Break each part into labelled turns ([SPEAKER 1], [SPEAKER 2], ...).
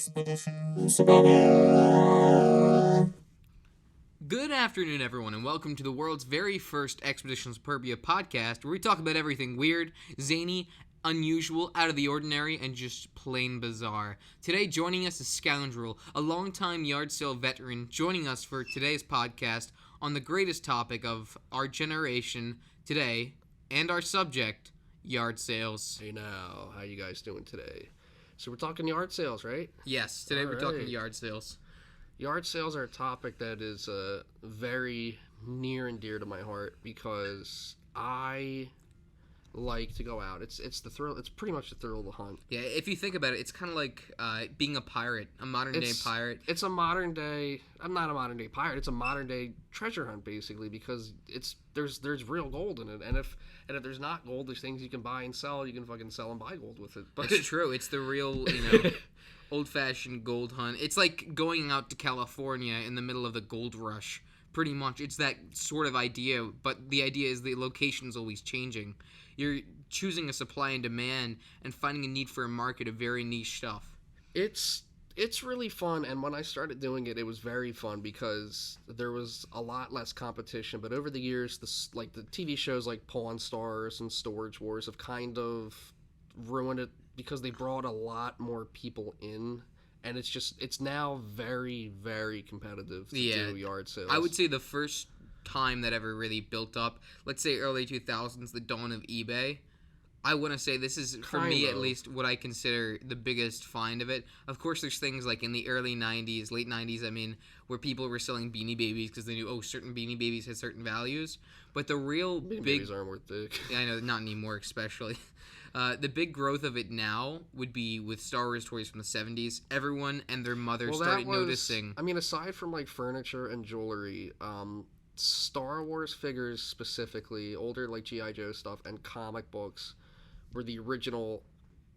[SPEAKER 1] Expedition Suburbia.
[SPEAKER 2] Good afternoon, everyone, and welcome to the world's very first Expedition Suburbia podcast, where we talk about everything weird, zany, unusual, out of the ordinary, and just plain bizarre. Today, joining us is Scoundrel, a longtime yard sale veteran, joining us for today's podcast on the greatest topic of our generation today, and our subject, yard sales.
[SPEAKER 3] Hey now, how you guys doing today? So we're talking yard sales, right?
[SPEAKER 2] Yes, today we're talking yard sales.
[SPEAKER 3] Yard sales are a topic that is very near and dear to my heart because I like to go out. It's the thrill. It's pretty much the thrill of the hunt.
[SPEAKER 2] Yeah, if you think about it, it's kind of like being a pirate, a modern-day pirate.
[SPEAKER 3] It's a modern day. I'm not a modern day pirate. It's a modern day treasure hunt, basically, because there's real gold in it, and if there's not gold, there's things you can buy and sell. You can fucking sell and buy gold with it. But
[SPEAKER 2] it's true. It's the real, old-fashioned gold hunt. It's like going out to California in the middle of the gold rush. Pretty much, it's that sort of idea. But the idea is the location's always changing. You're choosing a supply and demand and finding a need for a market of very niche stuff.
[SPEAKER 3] It's really fun, and when I started doing it, it was very fun because there was a lot less competition. But over the years, the TV shows like Pawn Stars and Storage Wars have kind of ruined it because they brought a lot more people in, and it's now very, very competitive to do yard sales.
[SPEAKER 2] I would say the first time that ever really built up, let's say early 2000s, the dawn of eBay, I want to say this is, for me at least, what I consider the biggest find of it. Of course, there's things like in the early 90s, late 90s, where people were selling Beanie Babies because they knew, certain Beanie Babies had certain values. But the real
[SPEAKER 3] Beanie Babies aren't worth dick.
[SPEAKER 2] Yeah, I know, not anymore especially. The big growth of it now would be with Star Wars toys from the 70s. Everyone and their mother started noticing.
[SPEAKER 3] I mean, aside from like furniture and jewelry, Star Wars figures specifically, older like G.I. Joe stuff, and comic books were the original,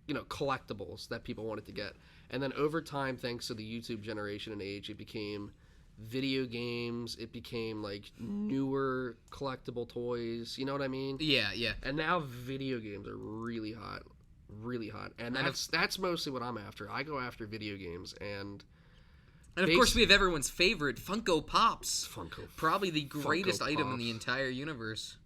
[SPEAKER 3] collectibles that people wanted to get. And then over time, thanks to the YouTube generation and age, it became video games, it became like newer collectible toys, you know what I mean?
[SPEAKER 2] Yeah.
[SPEAKER 3] And now video games are really hot. And that's mostly what I'm after. I go after video games, and
[SPEAKER 2] of course, we have everyone's favorite, Funko Pops. Probably the greatest item in the entire universe.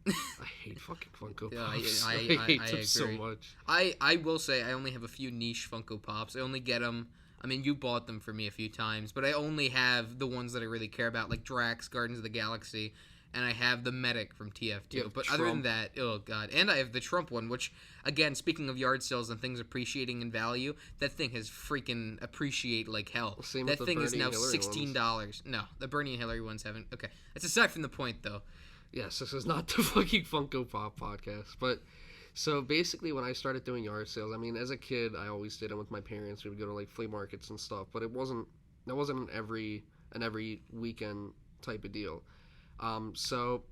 [SPEAKER 3] I hate fucking Funko Pops. I hate them so much.
[SPEAKER 2] I will say I only have a few niche Funko Pops. I only get them. I mean, you bought them for me a few times, but I only have the ones that I really care about, like Drax, Guardians of the Galaxy, and I have the Medic from TF2. But Trump. Other than that, oh god. And I have the Trump one, which, again, speaking of yard sales and things appreciating in value, that thing has freaking appreciate like hell. That thing is now $16. No, the Bernie and Hillary ones haven't. Okay, that's aside from the point, though.
[SPEAKER 3] Yes, this is not the fucking Funko Pop podcast, but so basically when I started doing yard sales, I mean, as a kid, I always did them with my parents. We would go to like flea markets and stuff, but that wasn't an every weekend type of deal. So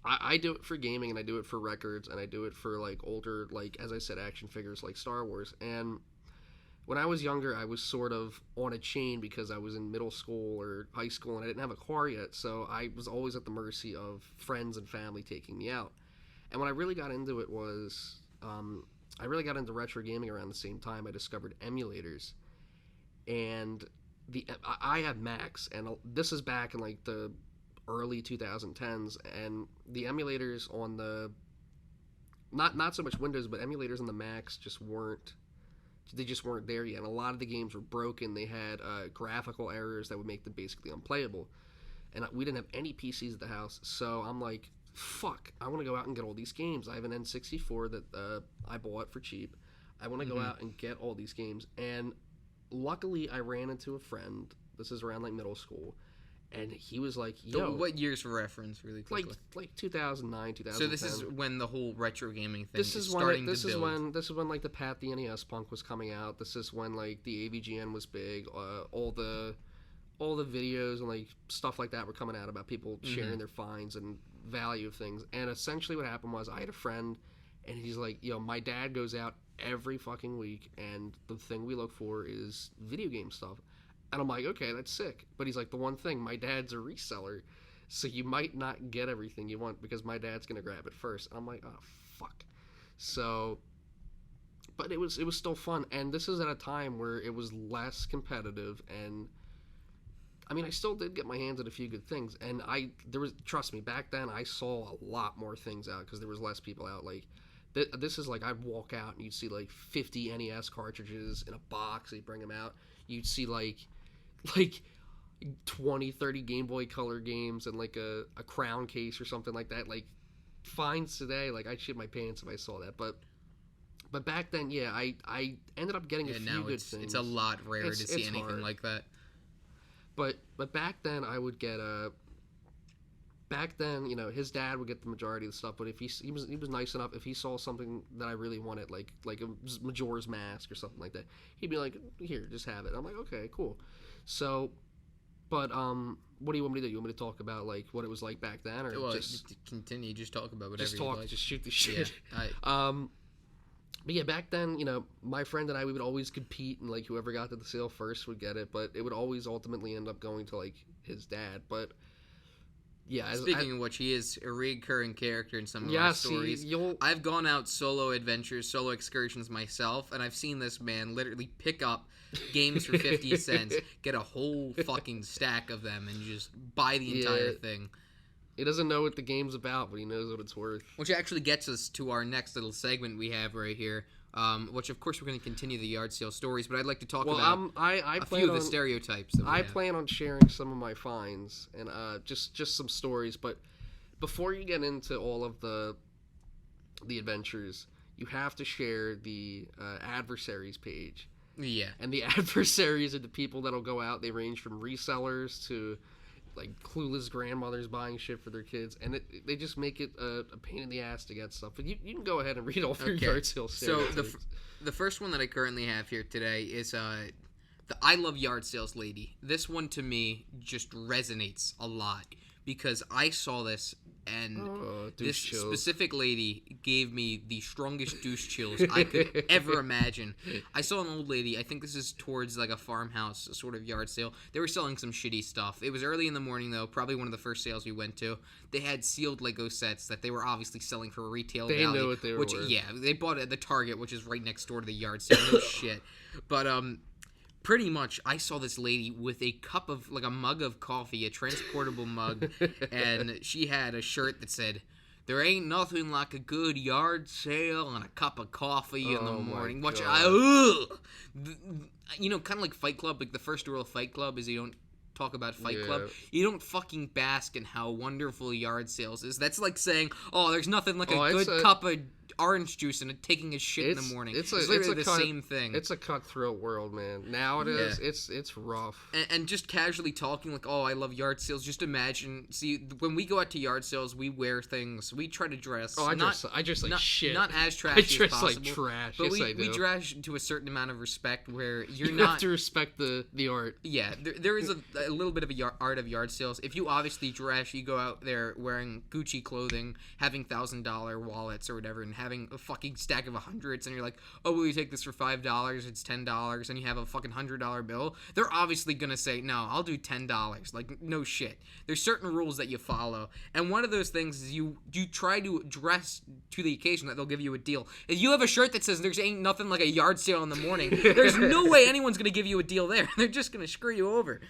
[SPEAKER 3] I do it for gaming, and I do it for records, and I do it for like older, like as I said, action figures like Star Wars. And when I was younger, I was sort of on a chain because I was in middle school or high school and I didn't have a car yet, so I was always at the mercy of friends and family taking me out. And when I really got into it was, I really got into retro gaming around the same time. I discovered emulators, and I had Macs, and this is back in like the early 2010s, and the emulators on the not so much Windows, but emulators on the Macs just weren't there yet. And a lot of the games were broken. They had graphical errors that would make them basically unplayable. And we didn't have any PCs at the house, so I'm like, fuck, I want to go out and get all these games. I have an N64 that I bought for cheap. I want to go out and get all these games. And luckily, I ran into a friend. This is around like middle school. And he was like, yo.
[SPEAKER 2] So what years for reference, really quickly?
[SPEAKER 3] Like 2009, 2010.
[SPEAKER 2] So this is when the whole retro gaming thing is starting to build.
[SPEAKER 3] This is when like the Pat the NES Punk was coming out. This is when like the AVGN was big. All the videos and like stuff like that were coming out about people sharing their finds and value of things. And essentially what happened was I had a friend, and he's like, yo, my dad goes out every fucking week, and the thing we look for is video game stuff. And I'm like, okay, that's sick. But he's like, the one thing, my dad's a reseller, so you might not get everything you want because my dad's going to grab it first. I'm like, oh, fuck. So but it was still fun. And this is at a time where it was less competitive, and I mean, I still did get my hands on a few good things. And trust me, back then I saw a lot more things out because there was less people out. Like, this is like, I'd walk out and you'd see like 50 NES cartridges in a box. They'd bring them out. You'd see like 20, 30 Game Boy Color games and like a crown case or something like that. Like, finds today, like, I'd shit my pants if I saw that. But back then, yeah, I ended up getting a few good things.
[SPEAKER 2] It's a lot rarer to see anything hard. Like that.
[SPEAKER 3] But back then, I would get back then, you know, his dad would get the majority of the stuff. But if he was nice enough, if he saw something that I really wanted, like a Majora's Mask or something like that, he'd be like, "Here, just have it." I'm like, "Okay, cool." So, but what do you want me to do? You want me to talk about like what it was like back then, or
[SPEAKER 2] just continue? Just talk about whatever.
[SPEAKER 3] Just talk.
[SPEAKER 2] Like.
[SPEAKER 3] Just shoot the shit.
[SPEAKER 2] Yeah,
[SPEAKER 3] But yeah, back then, you know, my friend and I, we would always compete, and like whoever got to the sale first would get it. But it would always ultimately end up going to like his dad. But yeah,
[SPEAKER 2] speaking of which, he is a recurring character in some of our stories. I've gone out solo adventures, solo excursions myself, and I've seen this man literally pick up games for 50 cents, get a whole fucking stack of them, and just buy the entire thing.
[SPEAKER 3] He doesn't know what the game's about, but he knows what it's worth.
[SPEAKER 2] Which actually gets us to our next little segment we have right here, which, of course, we're going to continue the yard sale stories, but I'd like to talk about a few of the stereotypes that we have.
[SPEAKER 3] I plan on sharing some of my finds and just some stories, but before you get into all of the adventures, you have to share the adversaries page.
[SPEAKER 2] Yeah.
[SPEAKER 3] And the adversaries are the people that'll go out. They range from resellers to like clueless grandmothers buying shit for their kids, and they just make it a pain in the ass to get stuff. But you can go ahead and read all your yard sale stereotypes.
[SPEAKER 2] So the first one that I currently have here today is the I love yard sales lady. This one to me just resonates a lot because I saw this and this specific lady gave me the strongest douche chills I could ever imagine. I saw an old lady, I think this is towards like a farmhouse sort of yard sale. They were selling some shitty stuff. It was early in the morning though, probably one of the first sales we went to. They had sealed Lego sets that they were obviously selling for retail value.
[SPEAKER 3] They knew what they were worth.
[SPEAKER 2] Yeah, they bought it at the Target, which is right next door to the yard sale. No shit. But pretty much, I saw this lady with a cup of, like a mug of coffee, a transportable mug, and she had a shirt that said, "There ain't nothing like a good yard sale and a cup of coffee in the morning." Which you know, kind of like Fight Club, like the first rule of Fight Club is you don't talk about Fight Club. You don't fucking bask in how wonderful yard sales is. That's like saying, "Oh, there's nothing like a good cup of orange juice and taking a shit in the morning." It's literally the same thing.
[SPEAKER 3] It's a cutthroat world, man. Nowadays, it's rough.
[SPEAKER 2] And just casually talking like, "Oh, I love yard sales." Just imagine, see, when we go out to yard sales, we wear things. We try to dress.
[SPEAKER 3] Oh, I dress like shit.
[SPEAKER 2] Not as trashy as possible.
[SPEAKER 3] I dress like trash.
[SPEAKER 2] But
[SPEAKER 3] yes, I do.
[SPEAKER 2] We dress to a certain amount of respect where you
[SPEAKER 3] have to respect the art.
[SPEAKER 2] Yeah, there is a little bit of art of yard sales. If you obviously dress, you go out there wearing Gucci clothing, having $1,000 wallets or whatever, and having a fucking stack of hundreds, and you're like, "Oh, will you take this for $5? It's $10, and you have a fucking $100 bill. They're obviously gonna say, "No, I'll do $10. Like, no shit. There's certain rules that you follow, and one of those things is you try to dress to the occasion that they'll give you a deal. If you have a shirt that says "There's ain't nothing like a yard sale in the morning," there's no way anyone's gonna give you a deal there. They're just gonna screw you over.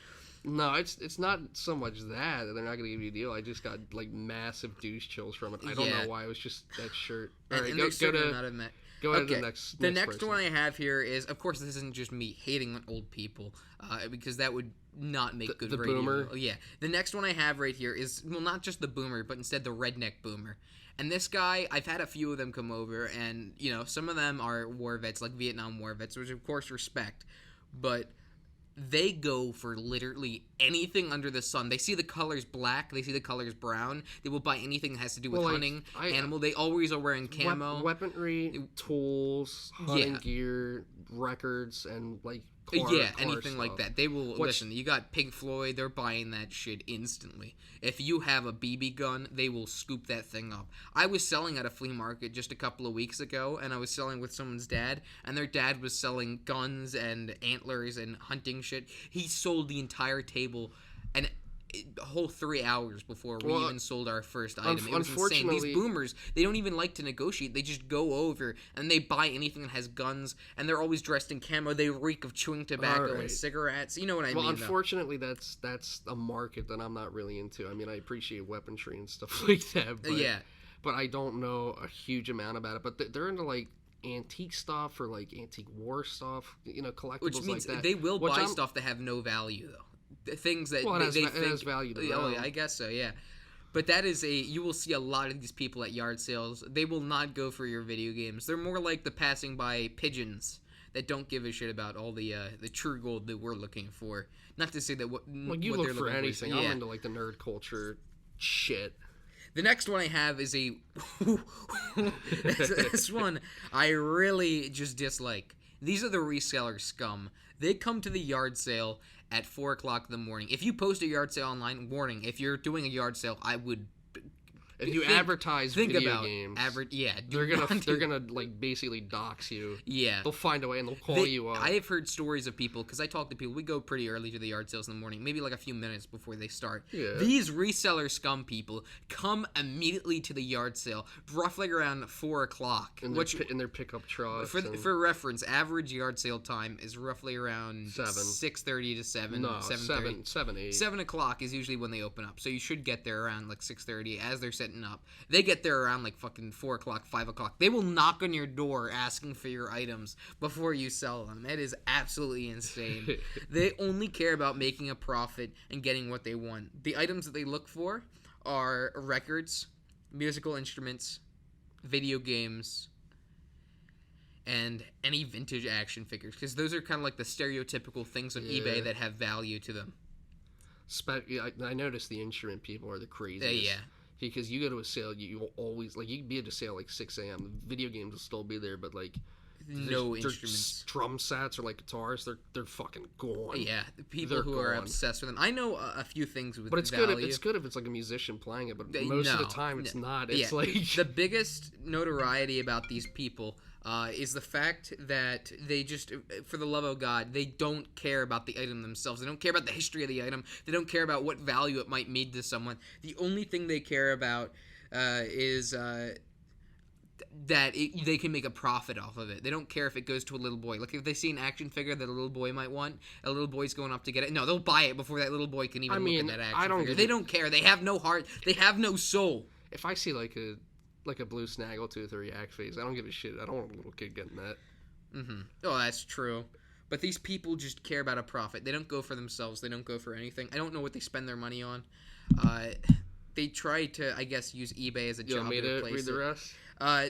[SPEAKER 3] No, it's not so much that they're not going to give you a deal. I just got like massive douche chills from it. I don't know why. It was just that shirt. All right, go ahead to the next.
[SPEAKER 2] The next one I have here is, of course, this isn't just me hating on old people, because that would not make good radio. The boomer. Yeah. The next one I have right here is, well, not just the boomer, but instead the redneck boomer. And this guy, I've had a few of them come over, and you know, some of them are war vets, like Vietnam War vets, which of course respect, but they go for literally anything under the sun. They see the colors black. They see the colors brown. They will buy anything that has to do with hunting, animal. They always are wearing camo.
[SPEAKER 3] Weaponry, tools, hunting gear, records, and like car
[SPEAKER 2] anything
[SPEAKER 3] stuff.
[SPEAKER 2] Like that. They will listen. You got Pink Floyd. They're buying that shit instantly. If you have a BB gun, they will scoop that thing up. I was selling at a flea market just a couple of weeks ago, and I was selling with someone's dad, and their dad was selling guns and antlers and hunting shit. He sold the entire table, and a whole 3 hours before we even sold our first item. It was insane.
[SPEAKER 3] Unfortunately,
[SPEAKER 2] these boomers, they don't even like to negotiate. They just go over and they buy anything that has guns, and they're always dressed in camo. They reek of chewing tobacco and cigarettes. You know what I mean?
[SPEAKER 3] Well, unfortunately, that's a market that I'm not really into. I mean, I appreciate weaponry and stuff like that. But, but I don't know a huge amount about it. But they're into like antique stuff or like antique war stuff, you know, collectibles,
[SPEAKER 2] which means
[SPEAKER 3] like that.
[SPEAKER 2] They will buy stuff that have no value though. Things that they think
[SPEAKER 3] it has value to them.
[SPEAKER 2] Oh yeah, I guess so, yeah. But that is you will see a lot of these people at yard sales. They will not go for your video games. They're more like the passing by pigeons that don't give a shit about all the true gold that we're looking for. Not to say that
[SPEAKER 3] you look for anything. I'm into like the nerd culture shit.
[SPEAKER 2] The next one I have is this one I really just dislike. These are the reseller scum. They come to the yard sale at 4 o'clock in the morning. If you post a yard sale online, warning, if you're doing a yard sale, I would...
[SPEAKER 3] If you advertise video games, they're gonna like basically dox you.
[SPEAKER 2] Yeah,
[SPEAKER 3] they'll find a way and they'll call you up.
[SPEAKER 2] I have heard stories of people because I talk to people. We go pretty early to the yard sales in the morning, maybe like a few minutes before they start.
[SPEAKER 3] Yeah.
[SPEAKER 2] These reseller scum people come immediately to the yard sale, roughly around 4 o'clock.
[SPEAKER 3] In their pickup trucks.
[SPEAKER 2] For reference, average yard sale time is roughly around 6:30 to 7.
[SPEAKER 3] No,
[SPEAKER 2] 7:30.
[SPEAKER 3] 7, 8.
[SPEAKER 2] 7 o'clock is usually when they open up, so you should get there around like 6:30 as they're setting up. They get there around like fucking 4 o'clock, 5 o'clock. They will knock on your door asking for your items before you sell them. It is absolutely insane. They only care about making a profit and getting what they want. The items that they look for are records, musical instruments, video games, and any vintage action figures, because those are kind of like the stereotypical things on eBay that have value to them.
[SPEAKER 3] I noticed the instrument people are the craziest.
[SPEAKER 2] Yeah.
[SPEAKER 3] Because you go to a sale, you will always, like, you can be at a sale like 6 a.m. The video games will still be there, but, like,
[SPEAKER 2] no instruments.
[SPEAKER 3] Drum sets or, like, guitars, they're fucking gone.
[SPEAKER 2] Yeah, people who are obsessed with them. I know a few things with
[SPEAKER 3] But it's
[SPEAKER 2] value.
[SPEAKER 3] good if it's, like, a musician playing it, but most of the time it's not. It's, like...
[SPEAKER 2] The biggest notoriety about these people... is the fact that they just, for the love of God, they don't care about the item themselves. They don't care about the history of the item. They don't care about what value it might mean to someone. The only thing they care about is that they can make a profit off of it. They don't care if it goes to a little boy. Like if they see an action figure that a little boy might want, a little boy's going up to get it. No, they'll buy it before that little boy can even look at that action figure. They don't care. They have no heart. They have no soul.
[SPEAKER 3] If I see like a blue snaggletooth or yak face, I don't give a shit. I don't want a little kid getting that.
[SPEAKER 2] Mm-hmm. Oh, that's true. But these people just care about a profit. They don't go for themselves. They don't go for anything. I don't know what they spend their money on. They try to, I guess, use eBay as a job to replace it. You want me to read the rest?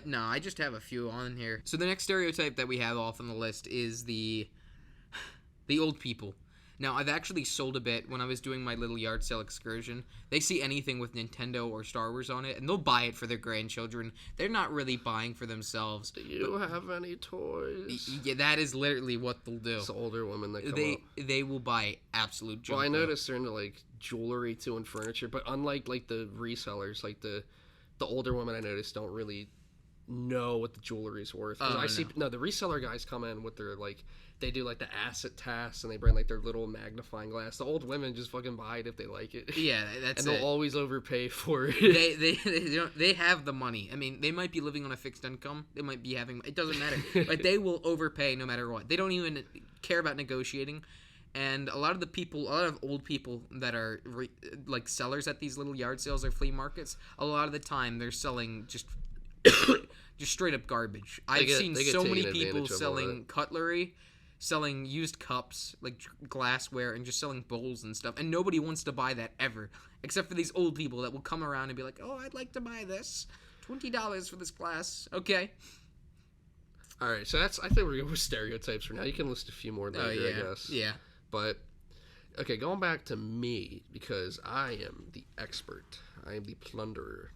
[SPEAKER 2] No, I just have a few on here. So the next stereotype that we have off on the list is the old people. Now, I've actually sold a bit when I was doing my little yard sale excursion. They see anything with Nintendo or Star Wars on it, and they'll buy it for their grandchildren. They're not really buying for themselves.
[SPEAKER 3] Do you have any toys?
[SPEAKER 2] Yeah, that is literally what they'll do.
[SPEAKER 3] It's older women that come up.
[SPEAKER 2] They will buy absolute junk.
[SPEAKER 3] Well, I noticed they're into, like, jewelry, too, and furniture, but unlike, like, the resellers, like, the older women I noticed don't really know what the jewelry's worth. The reseller guys come in with their, like... They do, like, the asset tasks, and they bring, like, their little magnifying glass. The old women just fucking buy it if they like it.
[SPEAKER 2] Yeah, that's
[SPEAKER 3] and they'll always overpay for it.
[SPEAKER 2] They have the money. I mean, they might be living on a fixed income. They might be having... It doesn't matter. But they will overpay no matter what. They don't even care about negotiating. And a lot of old people that are, like, sellers at these little yard sales or flea markets, a lot of the time they're selling just straight up garbage. I've seen so many people selling cutlery, selling used cups, like glassware, and just selling bowls and stuff. And nobody wants to buy that ever, except for these old people that will come around and be like, oh, I'd like to buy this. $20 for this glass. Okay.
[SPEAKER 3] All right, so I think we're going with stereotypes for now. You can list a few more later, I guess.
[SPEAKER 2] Yeah.
[SPEAKER 3] But, okay, going back to me, because I am the expert. I am the plunderer.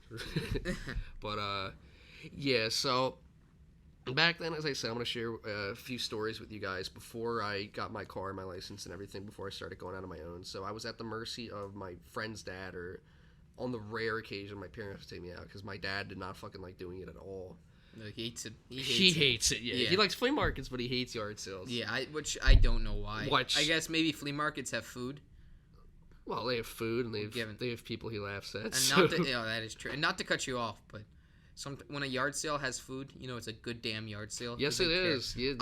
[SPEAKER 3] But, yeah, so... Back then, as I said, I'm going to share a few stories with you guys before I got my car, my license, and everything, before I started going out on my own. So I was at the mercy of my friend's dad, or on the rare occasion my parents would take me out, because my dad did not fucking like doing it at all.
[SPEAKER 2] No, he hates it.
[SPEAKER 3] He hates it, yeah. He likes flea markets, but he hates yard sales.
[SPEAKER 2] Yeah, which I don't know why. I guess maybe flea markets have food.
[SPEAKER 3] Well, they have food and
[SPEAKER 2] Given.
[SPEAKER 3] they have people he laughs at.
[SPEAKER 2] And
[SPEAKER 3] so.
[SPEAKER 2] not to, that is true. And not to cut you off, but when a yard sale has food, it's a good damn yard sale.
[SPEAKER 3] Yes, it is. Yeah,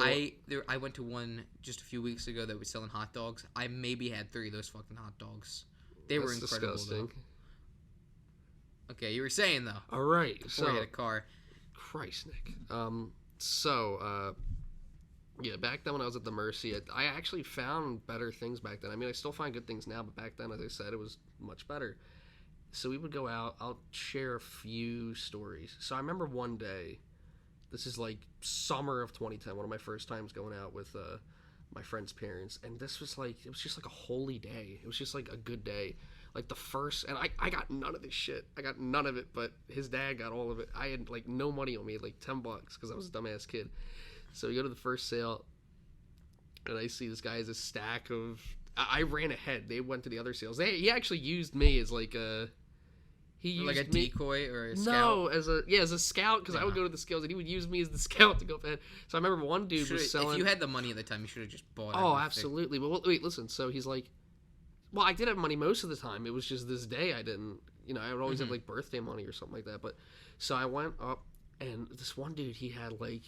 [SPEAKER 2] I went to one just a few weeks ago that was selling hot dogs. I maybe had 3 of those fucking hot dogs. They were incredible. Disgusting. Though. Okay, you were saying though.
[SPEAKER 3] All right.
[SPEAKER 2] Before you had a car.
[SPEAKER 3] Christ, Nick. Yeah, back then when I was at the Mercy, I actually found better things back then. I mean, I still find good things now, but back then, as I said, it was much better. So we would go out. I'll share a few stories. So I remember one day, this is like summer of 2010, one of my first times going out with my friend's parents, and this was like, it was just like a holy day. It was just like a good day. Like the first, and I got none of this shit. I got none of it, but his dad got all of it. I had like no money on me, like $10, because I was a dumbass kid. So we go to the first sale, and I see this guy has a stack of... I ran ahead. They went to the other sales. He actually used me as like a...
[SPEAKER 2] Like a decoy or a scout?
[SPEAKER 3] No, as a scout, because I would go to the skills, and he would use me as the scout to go up ahead. So I remember one dude was selling...
[SPEAKER 2] If you had the money at the time, you should have just bought it.
[SPEAKER 3] Oh, absolutely. But wait, listen. So he's like... Well, I did have money most of the time. It was just this day I didn't... I would always have like birthday money or something like that. But so I went up, and this one dude, he had like...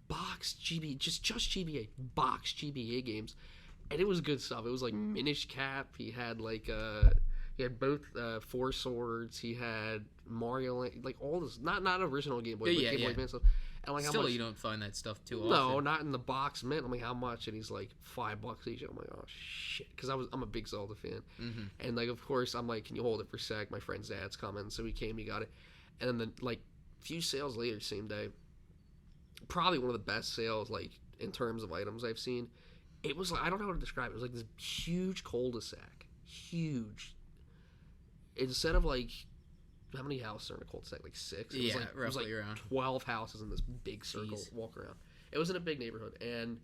[SPEAKER 3] box GBA, just GBA box GBA games, and it was good stuff. It was like Minish Cap. He had like he had both Four Swords. He had Mario, like all this, not original Game Boy, but Game Boy Advance stuff. And like,
[SPEAKER 2] still, you don't find that stuff too often.
[SPEAKER 3] No, not in the box mint. I'm like, how much? And he's like $5 each. I'm like, oh shit, because I'm a big Zelda fan, and like of course I'm like, can you hold it for a sec? My friend's dad's coming, so he came, he got it, and then like few sales later, same day. Probably one of the best sales, like, in terms of items I've seen. It was like, I don't know how to describe it. It was like this huge cul-de-sac. Huge. Instead of, like, how many houses are in a cul-de-sac? Like 6? It was like
[SPEAKER 2] around
[SPEAKER 3] 12 houses in this big circle.
[SPEAKER 2] Jeez.
[SPEAKER 3] Walk around. It was in a big neighborhood. And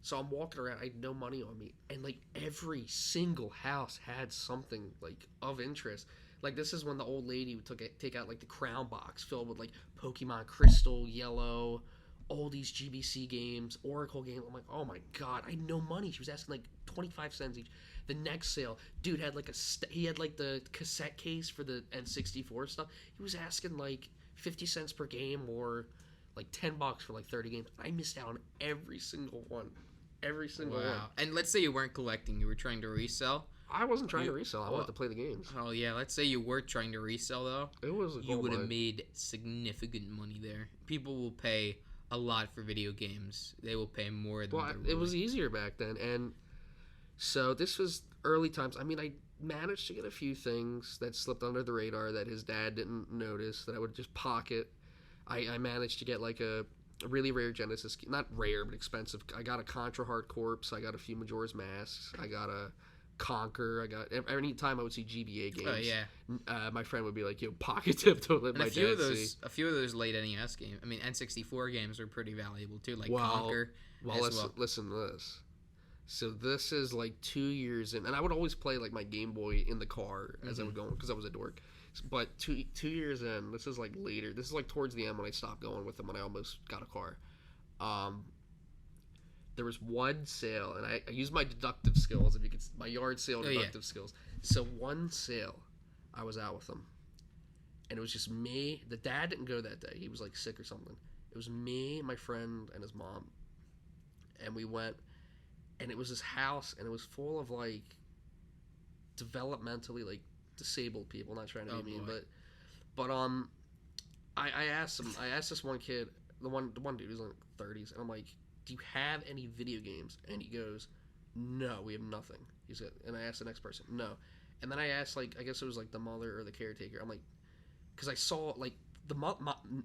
[SPEAKER 3] so I'm walking around. I had no money on me. And, like, every single house had something, like, of interest. Like, this is when the old lady would take out, like, the crown box filled with, like, Pokemon Crystal, Yellow... all these GBC games, Oracle games. I'm like, oh my god, I had no money. She was asking like 25 cents each. The next sale, dude had like he had like the cassette case for the N64 stuff. He was asking like 50 cents per game or like $10 for like 30 games. I missed out on every single one. Every single one.
[SPEAKER 2] And let's say you weren't collecting, you were trying to resell.
[SPEAKER 3] I wasn't trying to resell. I wanted to play the games.
[SPEAKER 2] Oh yeah, let's say you were trying to resell though. You would have made significant money there. People will pay a lot for video games. They will pay more than
[SPEAKER 3] it was easier back then, and so this was early times. I mean, I managed to get a few things that slipped under the radar that his dad didn't notice that I would just pocket. I managed to get like a really rare Genesis, not rare but expensive. I got a Contra Hard Corpse. I got a few Majora's Masks. I got a Conquer. I got any time I would see GBA games.
[SPEAKER 2] Oh yeah.
[SPEAKER 3] My friend would be like, "Yo, pocket tip, don't let my dad see."
[SPEAKER 2] A few of those late NES games. I mean, N64 games are pretty valuable too, like Conquer.
[SPEAKER 3] Listen to this. So this is like 2 years in, and I would always play like my Game Boy in the car as I would go because I was a dork. But two years in, this is like later. This is like towards the end when I stopped going with them when I almost got a car. There was one sale, and I used my deductive skills, my yard sale deductive skills. So one sale, I was out with them, and it was just me. The dad didn't go that day; he was like sick or something. It was me, my friend, and his mom, and we went. And it was this house, and it was full of like developmentally like disabled people. Not trying to be mean, but I asked him. I asked this one kid, the one dude who's in the 30s, and I'm like, "Do you have any video games?" And he goes, "No, we have nothing." He said, and I asked the next person, "No," and then I asked like I guess it was like the mother or the caretaker. I'm like, because I saw like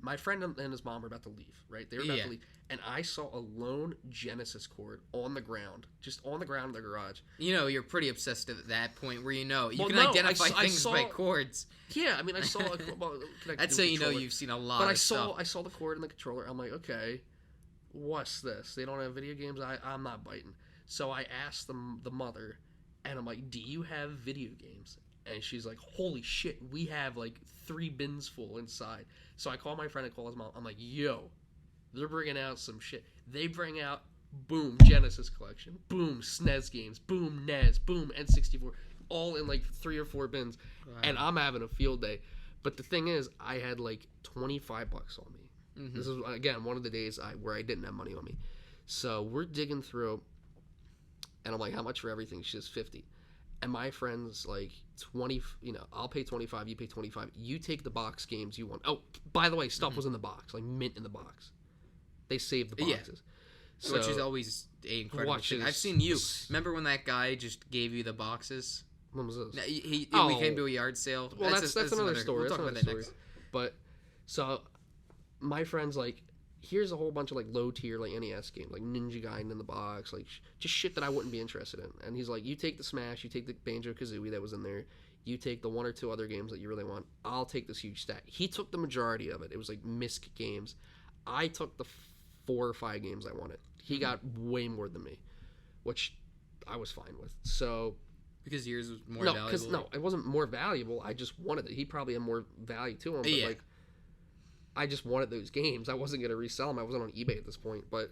[SPEAKER 3] my friend and his mom were about to leave, right? They were about to leave, and I saw a lone Genesis cord on the ground, just on the ground in the garage.
[SPEAKER 2] You know, you're pretty obsessed at that point where you can identify things by cords.
[SPEAKER 3] Yeah, I mean, I saw.
[SPEAKER 2] That's how you know you've seen a lot of stuff.
[SPEAKER 3] But I saw the cord in the controller. I'm like, okay, what's this? They don't have video games. I'm not biting. So I asked them, the mother, and I'm like, "Do you have video games?" And she's like, "Holy shit, we have like 3 bins full inside." So I call my friend and call his mom. I'm like, "Yo, they're bringing out some shit." They bring out, boom, Genesis collection, boom, SNES games, boom, NES, boom, N64. all in like 3 or 4 bins,
[SPEAKER 2] Wow.
[SPEAKER 3] and I'm having a field day. But the thing is, I had like $25 on me.
[SPEAKER 2] Mm-hmm.
[SPEAKER 3] This is again one of the days where I didn't have money on me. So we're digging through, and I'm like, how much for everything? She says 50. And my friend's like 20, I'll pay 25, you pay 25. You take the box games you want. Oh, by the way, stuff was in the box, like mint in the box. They saved the boxes.
[SPEAKER 2] Yeah. Which is always a incredible thing. I've seen you. Remember when that guy just gave you the boxes?
[SPEAKER 3] When was this?
[SPEAKER 2] We came to a yard sale.
[SPEAKER 3] Well, that's another story.
[SPEAKER 2] We'll talk about that next.
[SPEAKER 3] But, so, my friend's like, here's a whole bunch of like low tier like NES games, like Ninja Gaiden in the box, like just shit that I wouldn't be interested in. And he's like, you take the Smash, you take the Banjo-Kazooie that was in there, you take the 1 or 2 other games that you really want. I'll take this huge stack. He took the majority of it. It was like MISC games. I took the 4 or 5 games I wanted. He got way more than me, which I was fine with. So
[SPEAKER 2] because yours was more valuable.
[SPEAKER 3] No, it wasn't more valuable. I just wanted it. He probably had more value to him, but like I just wanted those games. I wasn't going to resell them. I wasn't on eBay at this point. But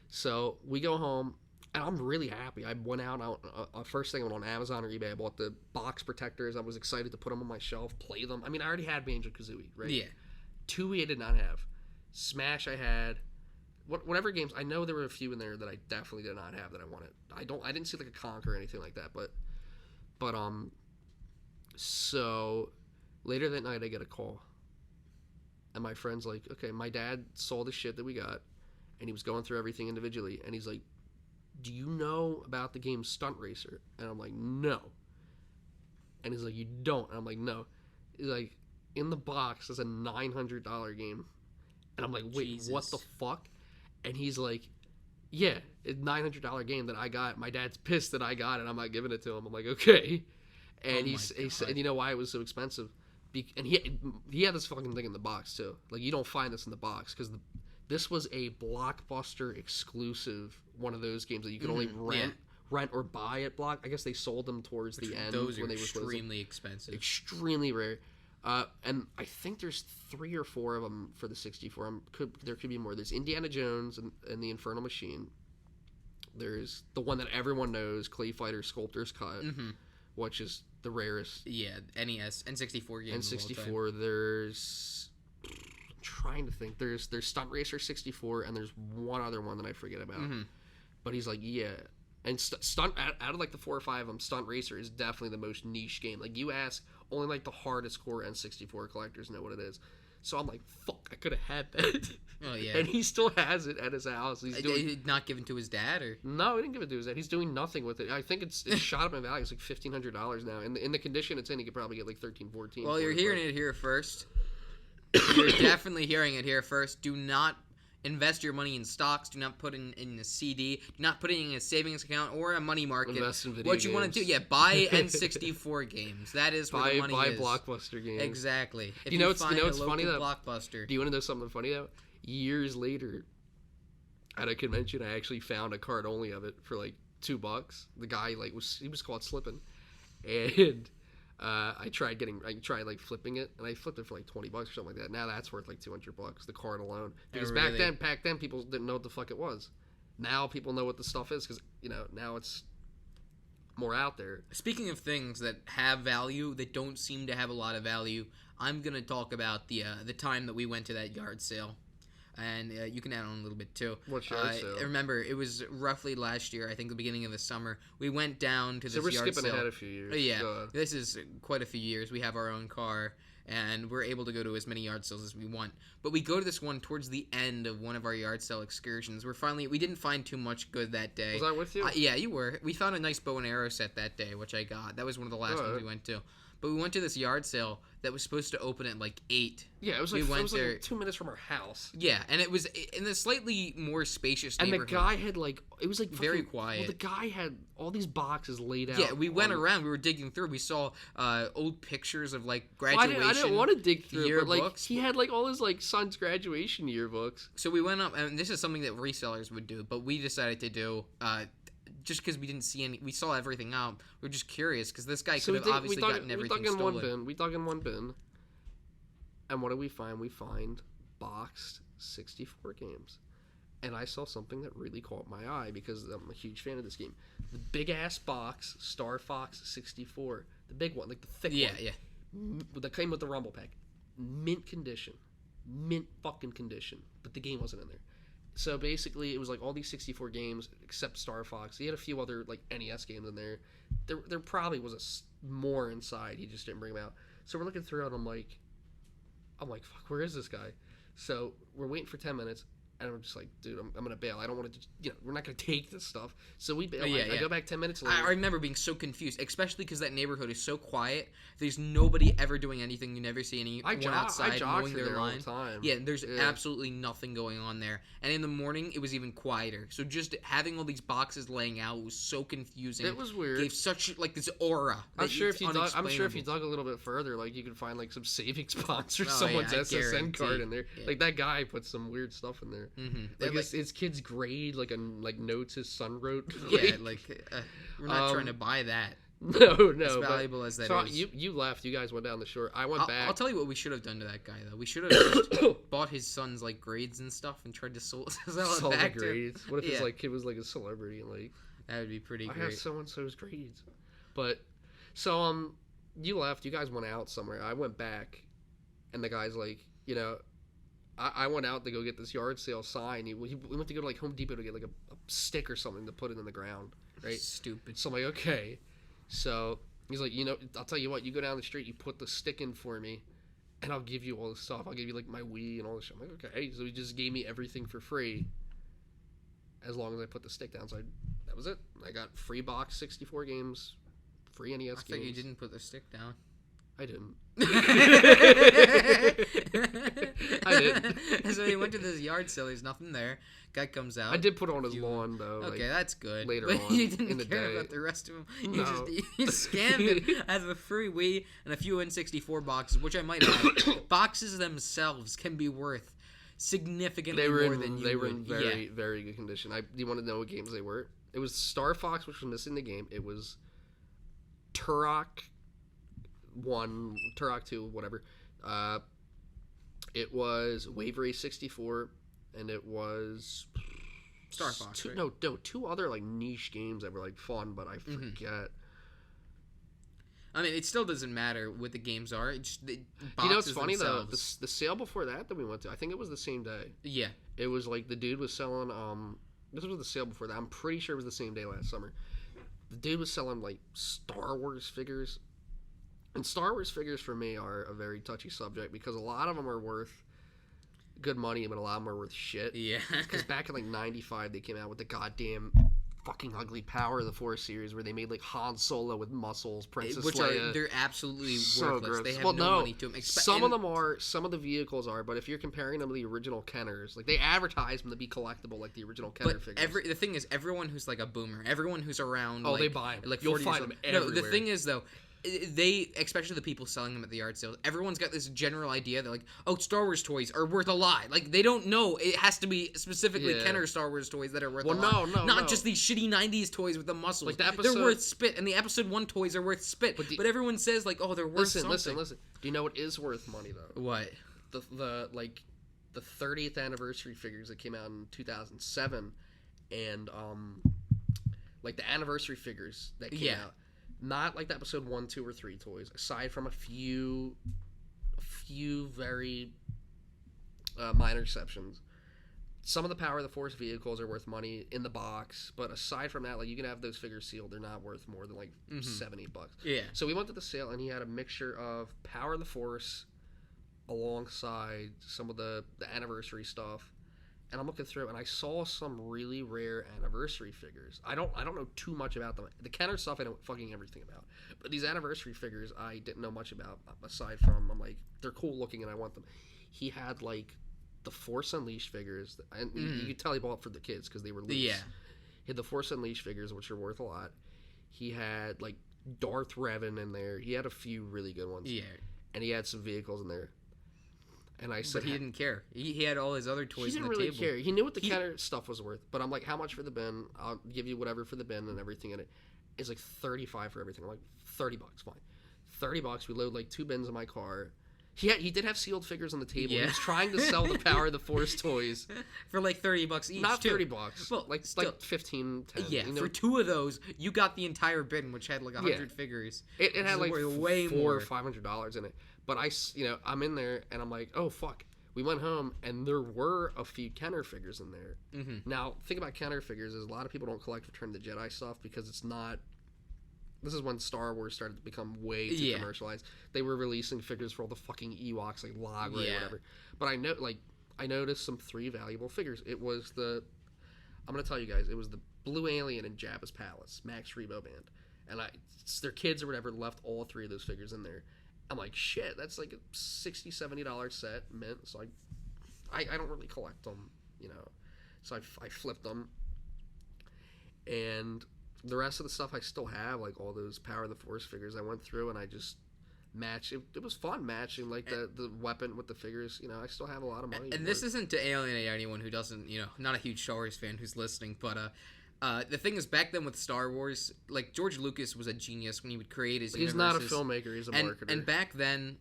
[SPEAKER 3] so we go home, and I'm really happy. I went out first thing I went on Amazon or eBay. I bought the box protectors. I was excited to put them on my shelf, play them. I mean, I already had Banjo-Kazooie, right?
[SPEAKER 2] Yeah.
[SPEAKER 3] 2 I did not have. Smash I had. Whatever games. I know there were a few in there that I definitely did not have that I wanted. I didn't see like a Conk or anything like that. But so later that night I get a call. And my friend's like, okay, my dad saw the shit that we got, and he was going through everything individually, and he's like, do you know about the game Stunt Racer? And I'm like, no. And he's like, you don't? And I'm like, no. He's like, in the box is a $900 game. And I'm like, wait, Jesus. What the fuck? And he's like, yeah, it's a $900 game that I got. My dad's pissed that I got it. I'm not giving it to him. I'm like, okay. And he said, and you know why it was so expensive? And he had this fucking thing in the box too. Like, you don't find this in the box because this was a Blockbuster exclusive, one of those games that you could only rent or buy at Block. I guess they sold them towards the end.
[SPEAKER 2] Those
[SPEAKER 3] when
[SPEAKER 2] are
[SPEAKER 3] they were
[SPEAKER 2] extremely expensive,
[SPEAKER 3] extremely rare. And I think there's 3 or 4 of them for the 64. There could be more. There's Indiana Jones and the Infernal Machine. There's the one that everyone knows, Clay Fighter Sculptor's Cut, which is the rarest.
[SPEAKER 2] Yeah, NES, N64 games.
[SPEAKER 3] N64. There's, I'm trying to think. There's Stunt Racer 64, and there's one other one that I forget about. But he's like, yeah. And Stunt out of like the 4 or 5 of them, Stunt Racer is definitely the most niche game. Like, you ask, only like the hardest core N64 collectors know what it is. So I'm like, fuck, I could have had that. Oh yeah. And he still has it at his house.
[SPEAKER 2] He's not given to his dad, or
[SPEAKER 3] no, he didn't give it to his dad. He's doing nothing with it. I think it's shot up in value. It's like $1,500 now. In the condition it's in, he could probably get like 13, 14.
[SPEAKER 2] Well, you're hearing it here first. You're definitely hearing it here first. Do not invest your money in stocks. Do not put in a CD. Do not put it in a savings account or a money market.
[SPEAKER 3] Invest in video
[SPEAKER 2] What you
[SPEAKER 3] games.
[SPEAKER 2] want to do, buy N64 games. That is where the money is.
[SPEAKER 3] Buy Blockbuster games.
[SPEAKER 2] Exactly. If
[SPEAKER 3] you know what's funny though?
[SPEAKER 2] Blockbuster.
[SPEAKER 3] Do you want to know something funny though? Years later, at a convention, I actually found a card only of it for like $2. The guy he was caught slipping, and I tried flipping it, and I flipped it for like $20 or something like that. Now that's worth like $200, the card alone. Because back then people didn't know what the fuck it was. Now people know what the stuff is because now it's more out there.
[SPEAKER 2] Speaking of things that have value that don't seem to have a lot of value, I'm gonna talk about the time that we went to that yard sale. And you can add on a little bit too.
[SPEAKER 3] What yard sale?
[SPEAKER 2] Remember, it was roughly last year, I think the beginning of the summer. We went down to this yard sale.
[SPEAKER 3] So we're skipping ahead a few years.
[SPEAKER 2] Yeah, this is quite a few years. We have our own car, and we're able to go to as many yard sales as we want. But we go to this one towards the end of one of our yard sale excursions. We didn't find too much good that day.
[SPEAKER 3] Was I with you?
[SPEAKER 2] Yeah, you were. We found a nice bow and arrow set that day, which I got. That was one of the last ones we went to. But we went to this yard sale that was supposed to open at like 8.
[SPEAKER 3] Yeah, it was like 2 minutes from our house.
[SPEAKER 2] Yeah, and it was in a slightly more spacious neighborhood.
[SPEAKER 3] And the guy had it was like
[SPEAKER 2] very quiet.
[SPEAKER 3] Well, the guy had all these boxes laid out.
[SPEAKER 2] Yeah, we went around. We were digging through. We saw old pictures of like graduation.
[SPEAKER 3] I didn't want to dig through
[SPEAKER 2] yearbooks.
[SPEAKER 3] But like he had like all his like son's graduation yearbooks.
[SPEAKER 2] So we went up, and this is something that resellers would do, but we decided to do. Just because we didn't see any, we saw everything out. We were just curious because this guy could have obviously gotten everything stolen.
[SPEAKER 3] We dug in one bin, and what do we find? We find boxed 64 games, And I saw something that really caught my eye because I'm a huge fan of this game. The big-ass box, Star Fox 64. The big one, like the thick one.
[SPEAKER 2] Yeah.
[SPEAKER 3] That came with the Rumble Pack. Mint condition. Mint fucking condition. But the game wasn't in there. So basically, it was like all these 64 games except Star Fox. He had a few other like NES games in there. There probably was more inside. He just didn't bring them out. So we're looking through it. I'm like, fuck, where is this guy? So we're waiting for 10 minutes. And I'm just like, dude, I'm going to bail. I don't want to, we're not going to take this stuff. So we bail. I go back 10 minutes later.
[SPEAKER 2] I remember being so confused, especially because that neighborhood is so quiet. There's nobody ever doing anything. You never see anyone outside mowing their lawn. Yeah, there's absolutely nothing going on there. And in the morning, it was even quieter. So just having all these boxes laying out was so confusing.
[SPEAKER 3] It was weird.
[SPEAKER 2] It gave such like this aura.
[SPEAKER 3] I'm sure if you dug a little bit further, like you could find like some savings bonds or someone's SSN card in there. Yeah. Like that guy put some weird stuff in there.
[SPEAKER 2] Mm-hmm.
[SPEAKER 3] Like his kid's grade, like notes his son wrote.
[SPEAKER 2] Yeah, we're not trying to buy that.
[SPEAKER 3] No.
[SPEAKER 2] As valuable as that is.
[SPEAKER 3] So you left. You guys went down the shore. I went back.
[SPEAKER 2] I'll tell you what we should have done to that guy though. We should have just bought his son's like grades and stuff and tried to sell it back
[SPEAKER 3] the
[SPEAKER 2] to
[SPEAKER 3] grades. What if his like kid was like a celebrity and like
[SPEAKER 2] that would be pretty great.
[SPEAKER 3] I have so and so's grades. But so you left. You guys went out somewhere. I went back, and the guy's like, I went out to go get this yard sale sign. We went to go to like Home Depot to get like a stick or something to put it in the ground, right?
[SPEAKER 2] Stupid.
[SPEAKER 3] So I'm like, okay. So he's like, I'll tell you what. You go down the street, you put the stick in for me, and I'll give you all the stuff. I'll give you like my Wii and all this shit. I'm like, okay. So he just gave me everything for free, as long as I put the stick down. So that was it. I got free box, 64 games, free NES games.
[SPEAKER 2] I think you didn't put the stick down.
[SPEAKER 3] I didn't. I didn't.
[SPEAKER 2] So he went to this yard sale. There's nothing there. Guy comes out.
[SPEAKER 3] I did put on his lawn though.
[SPEAKER 2] Okay, that's good.
[SPEAKER 3] Later
[SPEAKER 2] but
[SPEAKER 3] on,
[SPEAKER 2] you didn't
[SPEAKER 3] in the
[SPEAKER 2] care
[SPEAKER 3] day.
[SPEAKER 2] about the rest of them.
[SPEAKER 3] No.
[SPEAKER 2] You scammed him as a free Wii and a few N64 boxes, which I might add. Boxes themselves can be worth significantly more than you would.
[SPEAKER 3] They were in very, very good condition. Do you want to know what games they were? It was Star Fox, which was missing the game. It was Turok 1, Turok 2, whatever. It was Wave Race 64, and it was
[SPEAKER 2] Star Fox. Right?
[SPEAKER 3] No, two other like niche games that were like fun, but I forget.
[SPEAKER 2] I mean, it still doesn't matter what the games are. It's just
[SPEAKER 3] what's funny themselves. The sale before that we went to, I think it was the same day.
[SPEAKER 2] Yeah.
[SPEAKER 3] It was like the dude was selling. This was the sale before that. I'm pretty sure it was the same day last summer. The dude was selling like Star Wars figures. And Star Wars figures for me are a very touchy subject because a lot of them are worth good money, but a lot of them are worth shit.
[SPEAKER 2] Yeah.
[SPEAKER 3] Because back in like 95, they came out with the goddamn fucking ugly Power of the Force series where they made like Han Solo with muscles, Princess Leia.
[SPEAKER 2] They're absolutely
[SPEAKER 3] so
[SPEAKER 2] worthless.
[SPEAKER 3] Gross.
[SPEAKER 2] They have no money to them.
[SPEAKER 3] Some of them are, some of the vehicles are, but if you're comparing them to the original Kenners, like they advertise them to be collectible like the original Kenner figures.
[SPEAKER 2] The thing is, everyone who's like a boomer, everyone who's around,
[SPEAKER 3] they buy them.
[SPEAKER 2] Like
[SPEAKER 3] you'll find them everywhere.
[SPEAKER 2] No, the thing is though, they, especially the people selling them at the yard sales, everyone's got this general idea that like, oh, Star Wars toys are worth a lot. Like they don't know it has to be specifically Kenner Star Wars toys that are worth a lot. Not just these shitty 90s toys with the muscles. Like the episode, they're worth spit, and the episode 1 toys are worth spit. But everyone says like, oh, they're worth something.
[SPEAKER 3] Listen. Do you know what is worth money though?
[SPEAKER 2] What?
[SPEAKER 3] The 30th anniversary figures that came out in 2007, and like the anniversary figures that came out. Not like the episode 1, 2, or 3 toys. Aside from a few very minor exceptions, some of the Power of the Force vehicles are worth money in the box. But aside from that, like you can have those figures sealed; they're not worth more than like $70.
[SPEAKER 2] Yeah.
[SPEAKER 3] So we went to the sale, and he had a mixture of Power of the Force alongside some of the anniversary stuff. And I'm looking through, and I saw some really rare anniversary figures. I don't know too much about them. The Kenner stuff I know fucking everything about, but these anniversary figures I didn't know much about. Aside from, I'm like, they're cool looking, and I want them. He had like the Force Unleashed figures, and you could tell he bought for the kids because they were loose.
[SPEAKER 2] Yeah.
[SPEAKER 3] He had the Force Unleashed figures, which are worth a lot. He had like Darth Revan in there. He had a few really good ones.
[SPEAKER 2] Yeah.
[SPEAKER 3] And he had some vehicles in there. And I said,
[SPEAKER 2] but he didn't care. He had all his other toys on the table.
[SPEAKER 3] He didn't really care. He knew what the Kenner stuff was worth. But I'm like, how much for the bin? I'll give you whatever for the bin and everything in it. It's like $35 for everything. I'm like, $30, fine. $30. We load like 2 bins in my car. He did have sealed figures on the table.
[SPEAKER 2] Yeah.
[SPEAKER 3] He was trying to sell the Power of the Force toys
[SPEAKER 2] for like $30 each.
[SPEAKER 3] Not
[SPEAKER 2] too.
[SPEAKER 3] $30.
[SPEAKER 2] Well,
[SPEAKER 3] like
[SPEAKER 2] still,
[SPEAKER 3] like 15, 10.
[SPEAKER 2] Yeah,
[SPEAKER 3] you know?
[SPEAKER 2] for 2 of those, you got the entire bin, which had like 100 figures.
[SPEAKER 3] It had like
[SPEAKER 2] way
[SPEAKER 3] $400 or $500 in it. But I'm in there and I'm like, oh fuck. We went home and there were a few Kenner figures in there.
[SPEAKER 2] Mm-hmm.
[SPEAKER 3] Now, the thing about Kenner figures is a lot of people don't collect Return of the Jedi stuff because it's not. This is when Star Wars started to become way too commercialized. They were releasing figures for all the fucking Ewoks, like Lagra or whatever. But I noticed some 3 valuable figures. It was I'm gonna tell you guys, it was the Blue Alien in Jabba's Palace, Max Rebo Band, and their kids or whatever left all 3 of those figures in there. I'm like, shit, that's like a $60, $70 set mint. So I don't really collect them, you know. So I flipped them, and the rest of the stuff I still have, like all those Power of the Force figures I went through, and I just matched. It was fun matching like the weapon with the figures. You know, I still have a lot of money.
[SPEAKER 2] And this isn't to alienate anyone who doesn't, you know, not a huge Star Wars fan who's listening, but the thing is, back then with Star Wars, like George Lucas was a genius when he would create his
[SPEAKER 3] universes. He's not a filmmaker; he's a marketer.
[SPEAKER 2] And back then,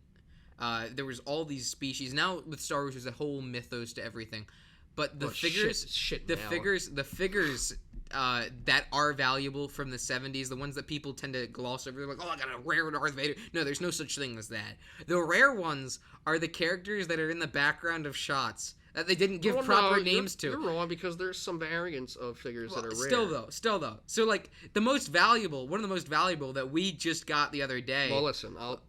[SPEAKER 2] there was all these species. Now with Star Wars, there's a whole mythos to everything. But the figures, the figures that are valuable from the 70s, the ones that people tend to gloss over, they're like, oh, I got a rare Darth Vader. No, there's no such thing as that. The rare ones are the characters that are in the background of shots that they didn't give proper names to.
[SPEAKER 3] You're wrong, because there's some variants of figures that are rare.
[SPEAKER 2] Still though. So like one of the most valuable that we just got the other day.
[SPEAKER 3] Well, listen, I'll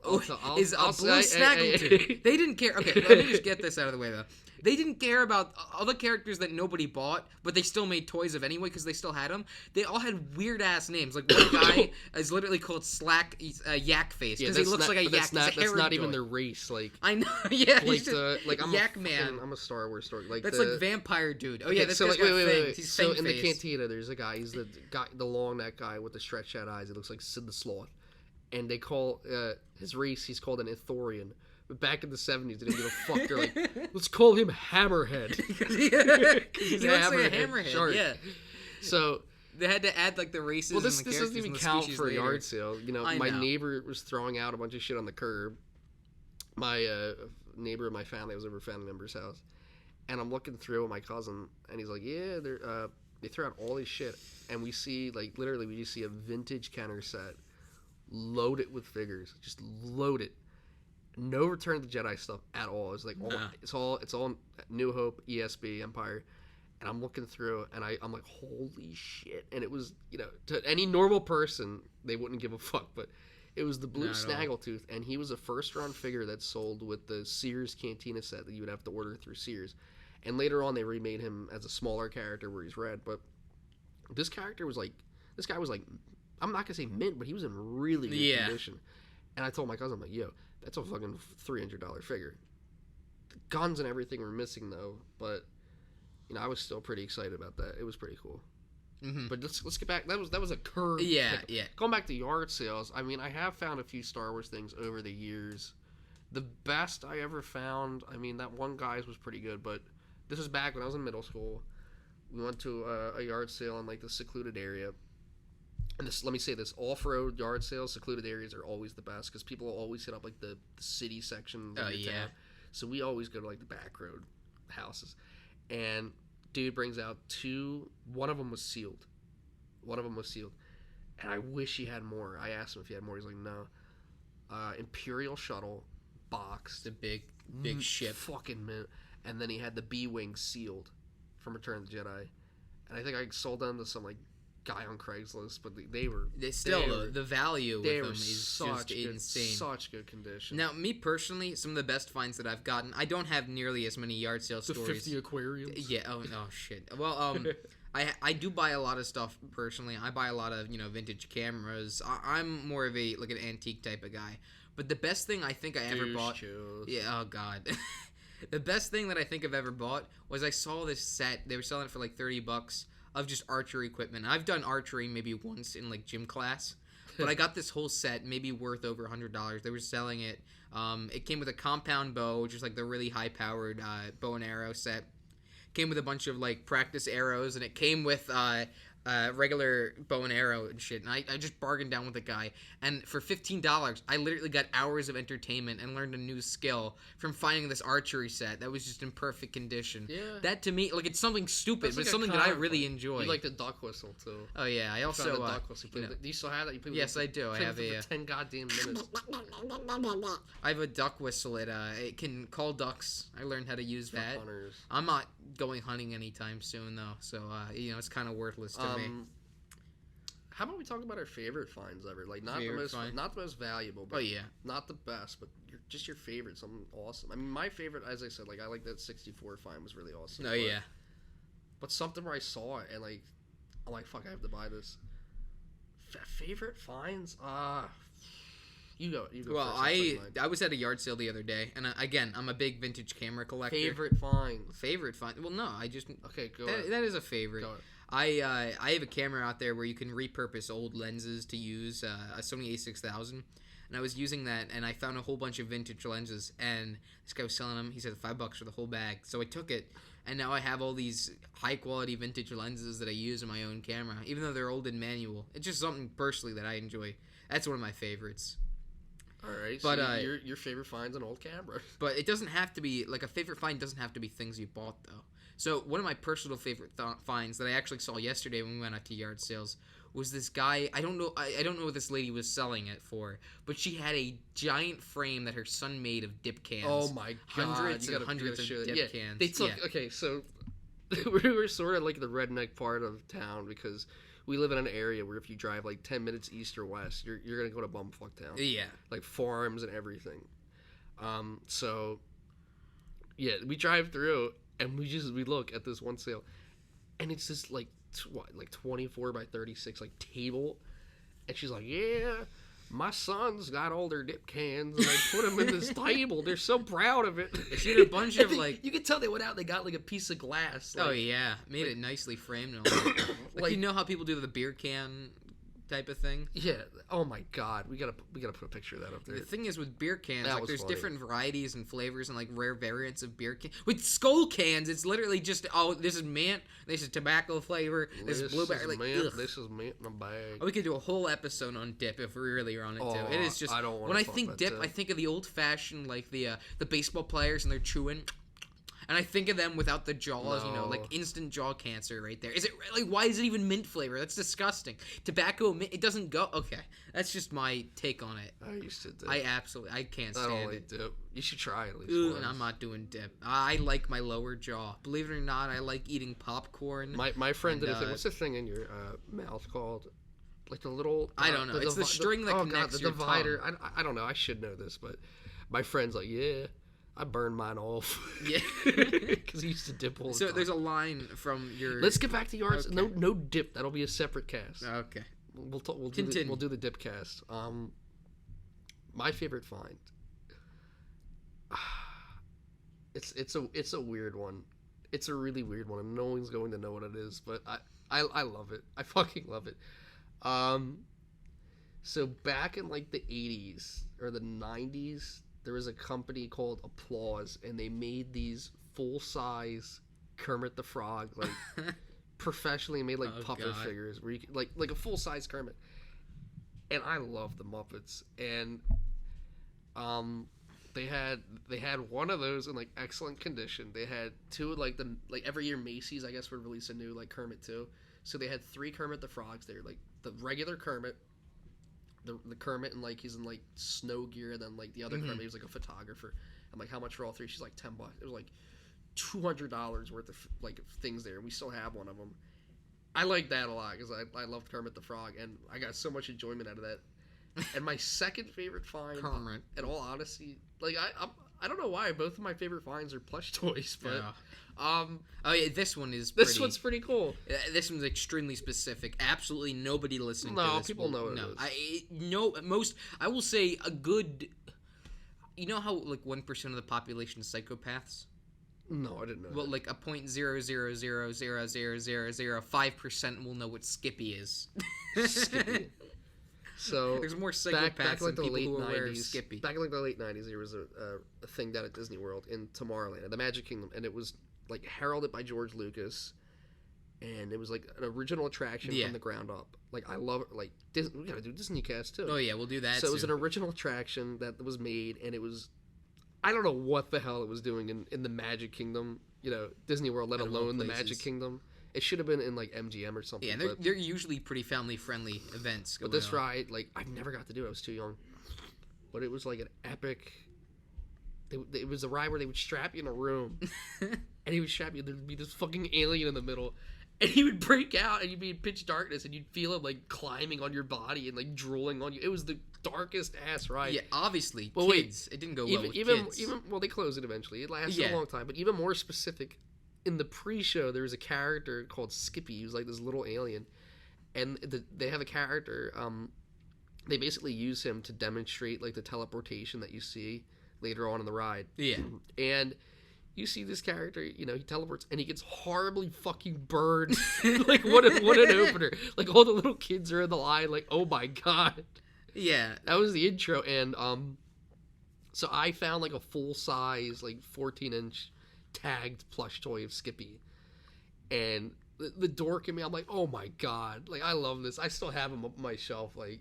[SPEAKER 2] is a blue Snaggletooth. They didn't care. Okay, let me just get this out of the way though. They didn't care about other characters that nobody bought, but they still made toys of anyway because they still had them. They all had weird ass names. Like one guy is literally called Yak Face because he looks like a yak.
[SPEAKER 3] That's not even their race. Like
[SPEAKER 2] I know. Yeah,
[SPEAKER 3] like I'm
[SPEAKER 2] Yak Man.
[SPEAKER 3] I'm a Star Wars story. Like
[SPEAKER 2] that's like vampire dude. Oh yeah, this
[SPEAKER 3] so
[SPEAKER 2] guy's got fangs.
[SPEAKER 3] He's so in the cantina, there's a guy. He's the guy, the long neck guy with the stretched out eyes. It looks like Sid the Sloth, and they call his race. He's called an Ithorian. But back in the 70s, they didn't give a fuck. They're like, let's call him Hammerhead.
[SPEAKER 2] He looks like a hammerhead. Shark. Yeah.
[SPEAKER 3] So
[SPEAKER 2] they had to add like the races.
[SPEAKER 3] Well, this
[SPEAKER 2] and the
[SPEAKER 3] doesn't even count for a yard sale. You know, my neighbor was throwing out a bunch of shit on the curb. My neighbor of my family, I was over a family member's house, and I'm looking through with my cousin, and he's like, yeah, they throw out all this shit, and we see like literally we just see a vintage Kenner set, loaded with figures, just loaded. No Return of the Jedi stuff at all. It's like it's all New Hope, ESB, Empire, and I'm looking through and I'm like, holy shit! And it was, you know, to any normal person they wouldn't give a fuck, but it was the blue Snaggletooth, and he was a first run figure that sold with the Sears Cantina set that you would have to order through Sears, and later on they remade him as a smaller character where he's red, but this guy was like, I'm not gonna say mint, but he was in really good condition. And I told my cousin, I'm like, yo, that's a fucking $300 figure. The guns and everything were missing though, but you know, I was still pretty excited about that. It was pretty cool. Mm-hmm. But let's get back. That was a curve.
[SPEAKER 2] Yeah.
[SPEAKER 3] Going back to yard sales, I mean, I have found a few Star Wars things over the years. The best I ever found, I mean, that one guy's was pretty good, but this was back when I was in middle school. We went to a yard sale in like the secluded area. And let me say this, off-road yard sales, secluded areas are always the best because people will always hit up like the city section of your town. So we always go to like the back road houses. And dude brings out one of them was sealed. And I wish he had more. I asked him if he had more. He's like, no. Imperial shuttle, boxed.
[SPEAKER 2] The big ship.
[SPEAKER 3] Fucking mint. And then he had the B-Wing sealed from Return of the Jedi. And I think I sold them to some like guy on Craigslist, but the value with them is just insane. Such good condition.
[SPEAKER 2] Now, me personally, some of the best finds that I've gotten, I don't have nearly as many yard sale stories.
[SPEAKER 3] The 50 aquariums.
[SPEAKER 2] Yeah. Oh shit. Well, I do buy a lot of stuff personally. I buy a lot of vintage cameras. I'm more of an antique type of guy. But the best thing I think I ever bought.
[SPEAKER 3] Chills.
[SPEAKER 2] Yeah. Oh god. The best thing that I think I've ever bought was I saw this set. They were selling it for like $30. Of just archery equipment. I've done archery maybe once in like gym class, but I got this whole set maybe worth over $100. They were selling it. It came with a compound bow, which is like the really high powered bow and arrow set. Came with a bunch of like practice arrows, and it came with regular bow and arrow and shit, and I just bargained down with the guy, and for $15 I literally got hours of entertainment and learned a new skill from finding this archery set that was just in perfect condition.
[SPEAKER 3] Yeah.
[SPEAKER 2] That to me, like, it's something stupid,
[SPEAKER 3] That's
[SPEAKER 2] but
[SPEAKER 3] like
[SPEAKER 2] it's something that I really enjoy.
[SPEAKER 3] You like the duck whistle too.
[SPEAKER 2] Oh yeah, I also
[SPEAKER 3] the duck whistle. Do you still have that? You
[SPEAKER 2] yes, I do. I have a
[SPEAKER 3] 10 goddamn minutes.
[SPEAKER 2] I have a duck whistle. It can call ducks. I learned how to use that.
[SPEAKER 3] Hunters.
[SPEAKER 2] I'm not going hunting anytime soon though, so it's kind of worthless to me.
[SPEAKER 3] How about we talk about our favorite finds ever? Like not the most valuable, but not the best, but just your favorite, something awesome. I mean, my favorite, as I said, like I like that 64 find was really awesome.
[SPEAKER 2] Oh yeah.
[SPEAKER 3] But something where I saw it and like I'm like, fuck, I have to buy this. Favorite finds? You go.
[SPEAKER 2] Well, I was at a yard sale the other day, and again, I'm a big vintage camera collector.
[SPEAKER 3] Favorite finds?
[SPEAKER 2] Favorite find? Well, no, I just
[SPEAKER 3] okay. Go ahead.
[SPEAKER 2] That is a favorite.
[SPEAKER 3] Go ahead.
[SPEAKER 2] I have a camera out there where you can repurpose old lenses to use a Sony A6000, and I was using that, and I found a whole bunch of vintage lenses, and this guy was selling them. He said $5 for the whole bag, so I took it, and now I have all these high quality vintage lenses that I use in my own camera, even though they're old and manual. It's just something personally that I enjoy. That's one of my favorites.
[SPEAKER 3] All right,
[SPEAKER 2] but
[SPEAKER 3] so your favorite find's an old camera.
[SPEAKER 2] But it doesn't have to be like a favorite find. Doesn't have to be things you bought though. So one of my personal favorite finds that I actually saw yesterday when we went out to yard sales was this guy. I don't know what this lady was selling it for, but she had a giant frame that her son made of dip cans.
[SPEAKER 3] Oh my god!
[SPEAKER 2] Hundreds of dip cans.
[SPEAKER 3] They took okay, so we were sort of like the redneck part of town because we live in an area where if you drive like 10 minutes east or west, you're gonna go to bumfuck town.
[SPEAKER 2] Yeah, like
[SPEAKER 3] farms and everything. So yeah, we drive through. And we look at this one sale, and it's this like 24 by 36 like table, and she's like, yeah, my son's got all their dip cans, and I put them in this table. They're so proud of it.
[SPEAKER 2] She had a bunch of like
[SPEAKER 3] you could tell they went out. They got like a piece of glass. Like,
[SPEAKER 2] oh yeah, made it nicely framed. And all that. Like you know how people do the beer can type of thing.
[SPEAKER 3] Yeah. Oh my god, we gotta put a picture of that up there.
[SPEAKER 2] The thing is with beer cans,
[SPEAKER 3] that
[SPEAKER 2] like there's
[SPEAKER 3] funny.
[SPEAKER 2] different varieties and flavors and like rare variants of beer cans. With skull cans, it's literally just this is mint, this is tobacco flavor, this is blueberry. Like
[SPEAKER 3] mint, this is mint in a bag.
[SPEAKER 2] We could do a whole episode on dip if we really are on it too. It is just
[SPEAKER 3] I don't
[SPEAKER 2] when I think dip, I think of the old fashioned like the baseball players and they're chewing. And I think of them without the jaws, like instant jaw cancer right there. Is it like why is it even mint flavor? That's disgusting. Tobacco mint, it doesn't go. Okay, that's just my take on it.
[SPEAKER 3] I used to dip.
[SPEAKER 2] I can't stand
[SPEAKER 3] I don't like
[SPEAKER 2] it.
[SPEAKER 3] Dip. You should try it at least.
[SPEAKER 2] And I'm not doing dip. I like my lower jaw. Believe it or not, I like eating popcorn.
[SPEAKER 3] My friend did a thing. What's the thing in your mouth called? Like the little.
[SPEAKER 2] I don't know. It's the string that connects your
[SPEAKER 3] divider.
[SPEAKER 2] tongue.
[SPEAKER 3] I don't know. I should know this, but my friend's like, yeah. I burned mine off.
[SPEAKER 2] Yeah,
[SPEAKER 3] because he used to dip all the time.
[SPEAKER 2] So there's a line from your.
[SPEAKER 3] Let's get back to yards.
[SPEAKER 2] Okay.
[SPEAKER 3] No dip. That'll be a separate cast.
[SPEAKER 2] Okay.
[SPEAKER 3] We'll do the dip cast. My favorite find. It's a weird one. It's a really weird one, and no one's going to know what it is. But I love it. I fucking love it. So back in like the 80s or the 90s. There was a company called Applause, and they made these full-size Kermit the Frog, like professionally made like puffer figures, where you could, like a full-size Kermit. And I love the Muppets, and they had one of those in like excellent condition. They had two like every year Macy's I guess would release a new like Kermit too. So they had 3 Kermit the Frogs there, like the regular Kermit. The Kermit and like he's in like snow gear, and then like the other Kermit he was like a photographer. I'm like, how much for all 3? She's like $10. It was like $200 worth of like things there. We still have one of them. I like that a lot because I love Kermit the Frog, and I got so much enjoyment out of that. And my second favorite find,
[SPEAKER 2] Kermit.
[SPEAKER 3] In all honesty, like I don't know why both of my favorite finds are plush toys, but
[SPEAKER 2] oh yeah, this one's
[SPEAKER 3] pretty cool.
[SPEAKER 2] This one's extremely specific. Absolutely nobody listening to this
[SPEAKER 3] people know it is.
[SPEAKER 2] I will say a good. You know how like 1% of the population is psychopaths?
[SPEAKER 3] No, I didn't know.
[SPEAKER 2] Well,
[SPEAKER 3] that.
[SPEAKER 2] like a 0.0000005% will know what Skippy is.
[SPEAKER 3] Skippy. So
[SPEAKER 2] there's more psychopaths
[SPEAKER 3] back like
[SPEAKER 2] than
[SPEAKER 3] the
[SPEAKER 2] people
[SPEAKER 3] late
[SPEAKER 2] who wear
[SPEAKER 3] 90s.
[SPEAKER 2] Skippy.
[SPEAKER 3] Back in like the late 90s, there was a thing down at Disney World in Tomorrowland, the Magic Kingdom, and it was like heralded by George Lucas, and it was like an original attraction from the ground up. Like, I love it. Like, we gotta do Disney Cast too.
[SPEAKER 2] Oh yeah, we'll do that.
[SPEAKER 3] So it was an original attraction that was made, and it was, I don't know what the hell it was doing in the Magic Kingdom, Disney World, let alone the Magic Kingdom. It should have been in like MGM or something.
[SPEAKER 2] Yeah, they're usually pretty family friendly events.
[SPEAKER 3] But this ride, like, I never got to do it. I was too young. But it was like an epic. It was a ride where they would strap you in a room, and he would strap you. There'd be this fucking alien in the middle, and he would break out, and you'd be in pitch darkness, and you'd feel him like climbing on your body and like drooling on you. It was the darkest ass ride.
[SPEAKER 2] Yeah, obviously,
[SPEAKER 3] but
[SPEAKER 2] kids. It didn't go well with kids.
[SPEAKER 3] Well, they closed it eventually. It lasted a long time, but even more specific. In the pre-show, there was a character called Skippy. He was like this little alien, and they have a character. They basically use him to demonstrate like the teleportation that you see later on in the ride.
[SPEAKER 2] Yeah,
[SPEAKER 3] and you see this character, he teleports and he gets horribly fucking burned. Like what an opener! Like all the little kids are in the line, like, oh my god.
[SPEAKER 2] Yeah,
[SPEAKER 3] that was the intro, and so I found like a full size, like 14-inch tagged plush toy of Skippy, and the dork in me, I'm like, oh my god, like I love this. I still have him up on my shelf. Like,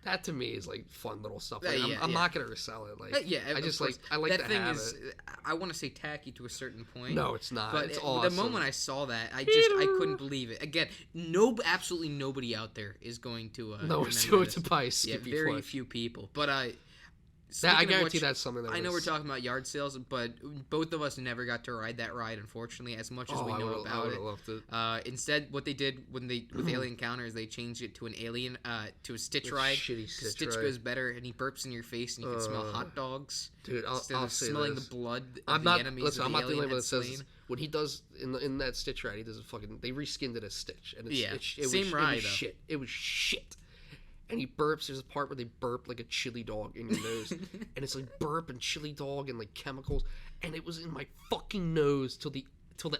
[SPEAKER 3] that to me is like fun little stuff. Like, I'm not gonna resell it. Like, I just like, I like that to have it.
[SPEAKER 2] I want to say tacky to a certain point.
[SPEAKER 3] No, it's not.
[SPEAKER 2] But
[SPEAKER 3] it's awesome.
[SPEAKER 2] The moment I saw that, I couldn't believe it. Again, absolutely nobody out there is going to
[SPEAKER 3] to buy a Skippy.
[SPEAKER 2] Very
[SPEAKER 3] plush.
[SPEAKER 2] Few people. But I
[SPEAKER 3] guarantee that's something that
[SPEAKER 2] I know we're talking about yard sales, but both of us never got to ride that ride, unfortunately, as much as we know about it.
[SPEAKER 3] Loved it.
[SPEAKER 2] Instead, what they did with Alien Counter is they changed it to an alien, to a Stitch ride. Stitch goes better, and he burps in your face, and you can smell hot dogs.
[SPEAKER 3] Dude, I'll say
[SPEAKER 2] smelling
[SPEAKER 3] this.
[SPEAKER 2] the blood of the enemies. Listen, I'm not the only one that says this.
[SPEAKER 3] When he does in that Stitch ride, he does they reskinned it as Stitch, and
[SPEAKER 2] same ride.
[SPEAKER 3] It was shit. It was shit. And he burps. There's a part where they burp like a chili dog in your nose. And it's like burp and chili dog and like chemicals. And it was in my fucking nose till the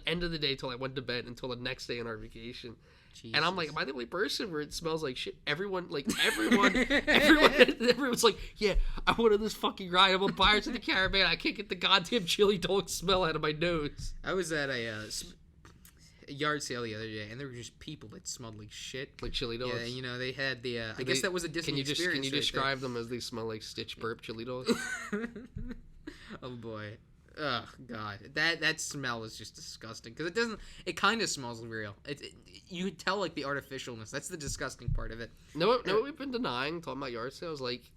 [SPEAKER 3] end of the day, till I went to bed, until the next day on our vacation. Jesus. And I'm like, am I the only person where it smells like shit? Everyone's like, yeah, I wanted this fucking ride. I'm on Pirates of the Caribbean. I can't get the goddamn chili dog smell out of my nose.
[SPEAKER 2] I was at a yard sale the other day, and there were just people that smelled like shit,
[SPEAKER 3] like chili dogs.
[SPEAKER 2] Yeah, they had the. I guess that was a Disney experience.
[SPEAKER 3] Can you describe them as they smell like Stitch burp chili dogs?
[SPEAKER 2] Oh boy, oh god, that smell is just disgusting because it doesn't. It kind of smells real. You could tell like the artificialness. That's the disgusting part of it.
[SPEAKER 3] No, what we've been denying talking about yard sales, like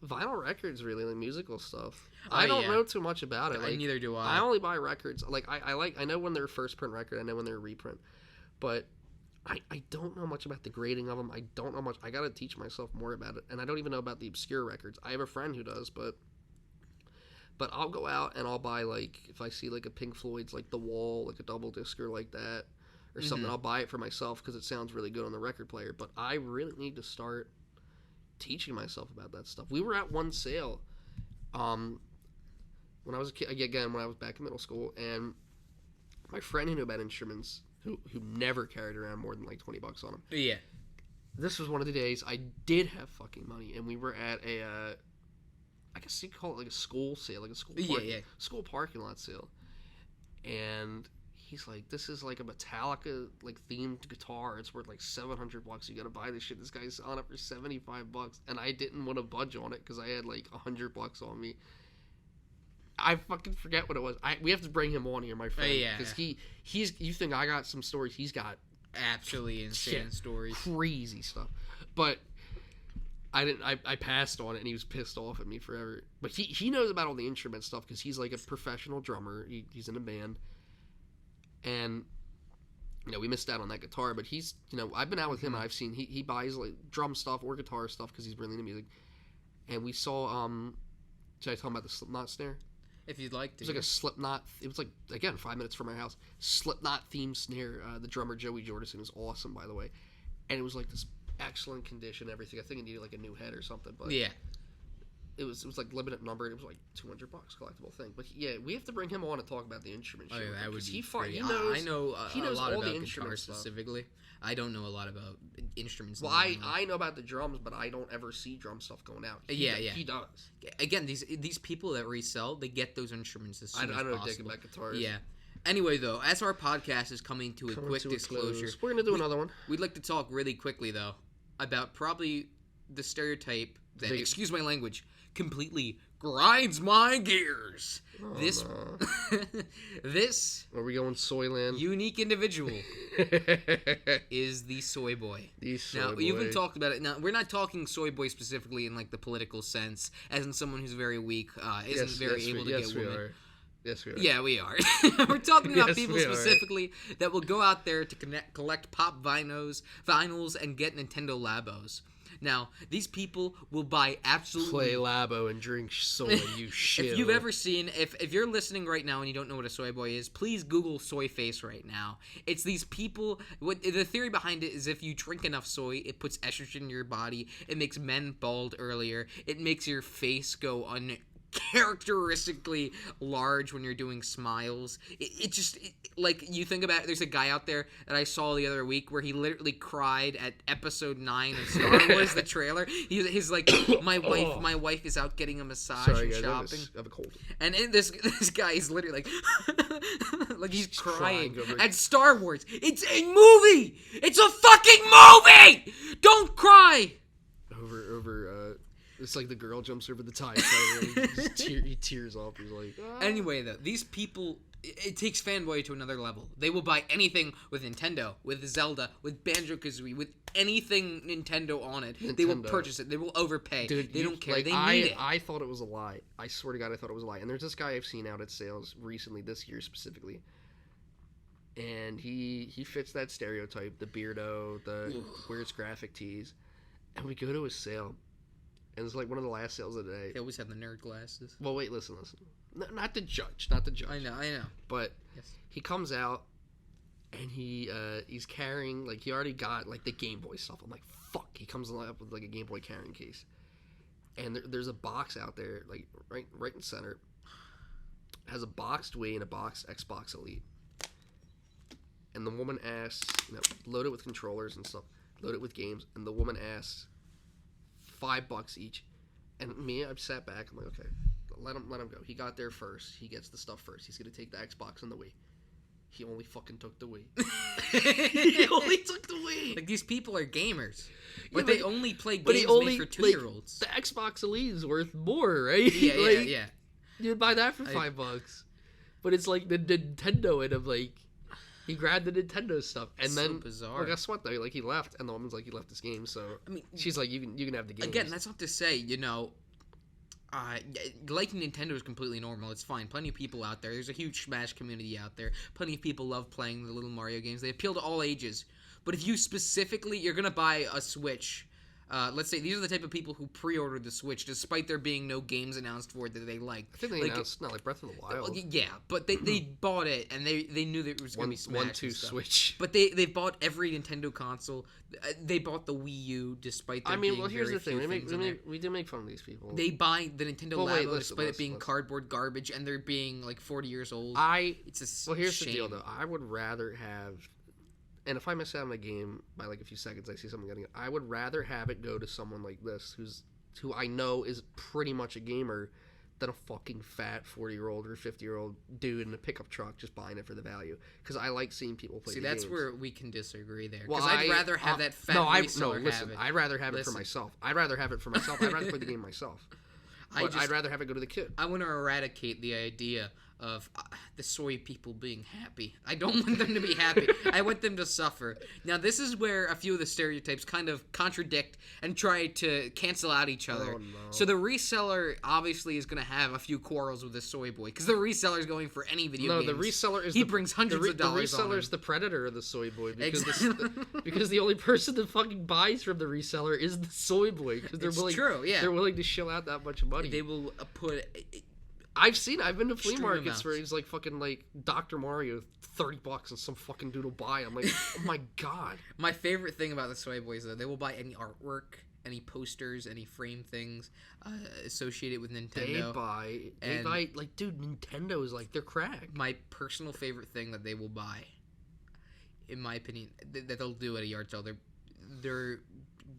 [SPEAKER 3] vinyl records, really, like musical stuff. I don't know too much about it. Like,
[SPEAKER 2] neither do I.
[SPEAKER 3] I only buy records. Like I know when they're first print record. I know when they're reprint, but I don't know much about the grading of them. I don't know much. I gotta teach myself more about it, and I don't even know about the obscure records. I have a friend who does, but I'll go out and I'll buy, like, if I see like a Pink Floyd's like The Wall, like a double disc or like that or something, I'll buy it for myself because it sounds really good on the record player. But I really need to start teaching myself about that stuff. We were at one sale when I was a kid, again, when I was back in middle school, and my friend who knew about instruments, who never carried around more than like $20 on him.
[SPEAKER 2] Yeah.
[SPEAKER 3] This was one of the days I did have fucking money, and we were at a, I guess you'd call it like a school sale, like a school parking lot sale. And he's like, this is like a Metallica like themed guitar. It's worth like $700. You gotta buy this shit. This guy's on it for $75, and I didn't want to budge on it because I had like $100 on me. I fucking forget what it was. We have to bring him on here, my friend, because he's. You think I got some stories? He's got
[SPEAKER 2] absolutely insane stories,
[SPEAKER 3] crazy stuff. But I didn't. I passed on it, and he was pissed off at me forever. But he knows about all the instrument stuff because he's like a professional drummer. He's in a band, and we missed out on that guitar. But he's I've been out with him. And I've seen he buys like drum stuff or guitar stuff because he's really into music. And we saw should I tell him about the Slipknot snare?
[SPEAKER 2] If you'd like to.
[SPEAKER 3] It was like a Slipknot. It was like, again, 5 minutes from my house. Slipknot themed snare. The drummer Joey Jordison is awesome, by the way. And it was like this excellent condition, everything. I think it needed like a new head or something. But
[SPEAKER 2] yeah.
[SPEAKER 3] It was like limited number. It was like $200 collectible thing. But yeah, we have to bring him on and talk about the instrument.
[SPEAKER 2] Oh, yeah, that would be
[SPEAKER 3] he
[SPEAKER 2] knows. I know
[SPEAKER 3] he knows
[SPEAKER 2] a lot
[SPEAKER 3] all
[SPEAKER 2] about
[SPEAKER 3] the
[SPEAKER 2] guitar specifically. I don't know a lot about instruments.
[SPEAKER 3] Well, I know about the drums, but I don't ever see drum stuff going out. He does.
[SPEAKER 2] Again, these people that resell, they get those instruments as soon as possible.
[SPEAKER 3] I know dick about guitars.
[SPEAKER 2] Yeah. Anyway, though, as our podcast is coming to a quick disclosure,
[SPEAKER 3] we're gonna do another one.
[SPEAKER 2] We'd like to talk really quickly, though, about probably the stereotype that, excuse my language, completely grinds my gears.
[SPEAKER 3] Oh,
[SPEAKER 2] this
[SPEAKER 3] no.
[SPEAKER 2] this
[SPEAKER 3] Are we going Soyland?
[SPEAKER 2] unique individual is the soy boy. Now, you've been talked about it. Now, we're not talking soy boy specifically in like the political sense, as in someone who's very weak, isn't very able to get women.
[SPEAKER 3] Yes, we are.
[SPEAKER 2] Yeah, we are. We're talking about
[SPEAKER 3] Yes,
[SPEAKER 2] people
[SPEAKER 3] we are.
[SPEAKER 2] specifically that will go out there to collect pop vinyls, and get Nintendo Labos. Now, these people will buy absolutely...
[SPEAKER 3] Play Labo and drink soy, you shit.
[SPEAKER 2] If you've ever seen... If you're listening right now and you don't know what a soy boy is, please Google soy face right now. It's these people... The theory behind it is if you drink enough soy, it puts estrogen in your body. It makes men bald earlier. It makes your face go uncharacteristically large when you're doing smiles. Like, you think about it, there's a guy out there that I saw the other week where he literally cried at episode 9 of Star Wars, the trailer. He's like, my wife is out getting a massage and shopping.
[SPEAKER 3] I have a cold.
[SPEAKER 2] And this guy is literally like, like he's crying
[SPEAKER 3] over
[SPEAKER 2] at Star Wars. It's a movie! It's a fucking movie! Don't cry!
[SPEAKER 3] It's like the girl jumps over the TIE fighter and he tears off. He's like, ah.
[SPEAKER 2] Anyway, though, these people, it takes fanboy to another level. They will buy anything with Nintendo, with Zelda, with Banjo-Kazooie, with anything Nintendo on it. They will purchase it. They will overpay.
[SPEAKER 3] Dude,
[SPEAKER 2] they don't care.
[SPEAKER 3] Like,
[SPEAKER 2] they need it.
[SPEAKER 3] I thought it was a lie. I swear to God, I thought it was a lie. And there's this guy I've seen out at sales recently, this year specifically. And he fits that stereotype, the beardo, the wears graphic tees. And we go to a sale. And it's like one of the last sales of the day.
[SPEAKER 2] They always have the nerd glasses.
[SPEAKER 3] Well, wait, listen. Not the judge.
[SPEAKER 2] I know.
[SPEAKER 3] But
[SPEAKER 2] yes.
[SPEAKER 3] He comes out, and he's carrying, like, he already got, like, the Game Boy stuff. I'm like, fuck. He comes up with, like, a Game Boy carrying case. And there's a box out there, like, right in the center. It has a boxed Wii and a boxed Xbox Elite. And the woman asks, load it with controllers and stuff. Load it with games. And the woman asks... $5 each, and me, I've sat back. I'm like, okay, let him go. He got there first. He gets the stuff first. He's gonna take the Xbox and the Wii. He only fucking took the Wii. He only took the Wii.
[SPEAKER 2] Like, these people are gamers, but they only play games made for 2-year-olds.
[SPEAKER 3] The Xbox Elite is worth more, right?
[SPEAKER 2] Yeah.
[SPEAKER 3] You'd buy that for $5, but it's like the Nintendo, and I'm like. He grabbed the Nintendo stuff, and
[SPEAKER 2] it's
[SPEAKER 3] then
[SPEAKER 2] so bizarre.
[SPEAKER 3] Well, guess what though? Like, he left, and the woman's like, he left this game. So I mean, she's like, you can have the game.
[SPEAKER 2] Again, that's not to say, liking Nintendo is completely normal. It's fine. Plenty of people out there. There's a huge Smash community out there. Plenty of people love playing the little Mario games. They appeal to all ages. But if you specifically, you're gonna buy a Switch. Let's say these are the type of people who pre-ordered the Switch, despite there being no games announced for it that they liked.
[SPEAKER 3] I think they announced like Breath of the Wild.
[SPEAKER 2] Yeah, but they bought it, and they knew that it was going to be Smash.
[SPEAKER 3] 1-2 Switch.
[SPEAKER 2] But they bought every Nintendo console. They bought the Wii U, despite there being
[SPEAKER 3] here's the thing.
[SPEAKER 2] We
[SPEAKER 3] do make fun of these people.
[SPEAKER 2] They buy the Nintendo Labo despite it being cardboard garbage, and they're being like 40 years old. Here's
[SPEAKER 3] the deal, though. I would rather have... And if I miss out on a game by like a few seconds, I see someone getting it. I would rather have it go to someone like this, who I know is pretty much a gamer, than a fucking fat 40-year-old or 50-year-old dude in a pickup truck just buying it for the value. Because I like seeing people play. See,
[SPEAKER 2] that's
[SPEAKER 3] games.
[SPEAKER 2] where we can disagree there. Because I'd rather have that fat reseller have it.
[SPEAKER 3] I'd rather have it for myself. I'd rather have it for myself. I'd rather play the game myself. But I'd rather have it go to the kid.
[SPEAKER 2] I want to eradicate the idea of the soy people being happy. I don't want them to be happy. I want them to suffer. Now, this is where a few of the stereotypes kind of contradict and try to cancel out each other.
[SPEAKER 3] Oh, no.
[SPEAKER 2] So the reseller obviously is going to have a few quarrels with the soy boy, because the reseller is going for any video games.
[SPEAKER 3] No, the reseller is...
[SPEAKER 2] He brings hundreds of dollars
[SPEAKER 3] The reseller is the predator of the soy boy, because because the only person that fucking buys from the reseller is the soy boy, because they're willing to shell out that much money.
[SPEAKER 2] They will put...
[SPEAKER 3] I've been to flea markets where he's like fucking like Dr. Mario, $30 and some fucking dude will buy. I'm like, oh my god.
[SPEAKER 2] My favorite thing about the soy boys, though, they will buy any artwork, any posters, any frame things associated with Nintendo.
[SPEAKER 3] They buy like, dude, Nintendo is like, they're crack.
[SPEAKER 2] My personal favorite thing that they will buy, in my opinion, that they'll do at a yard sale,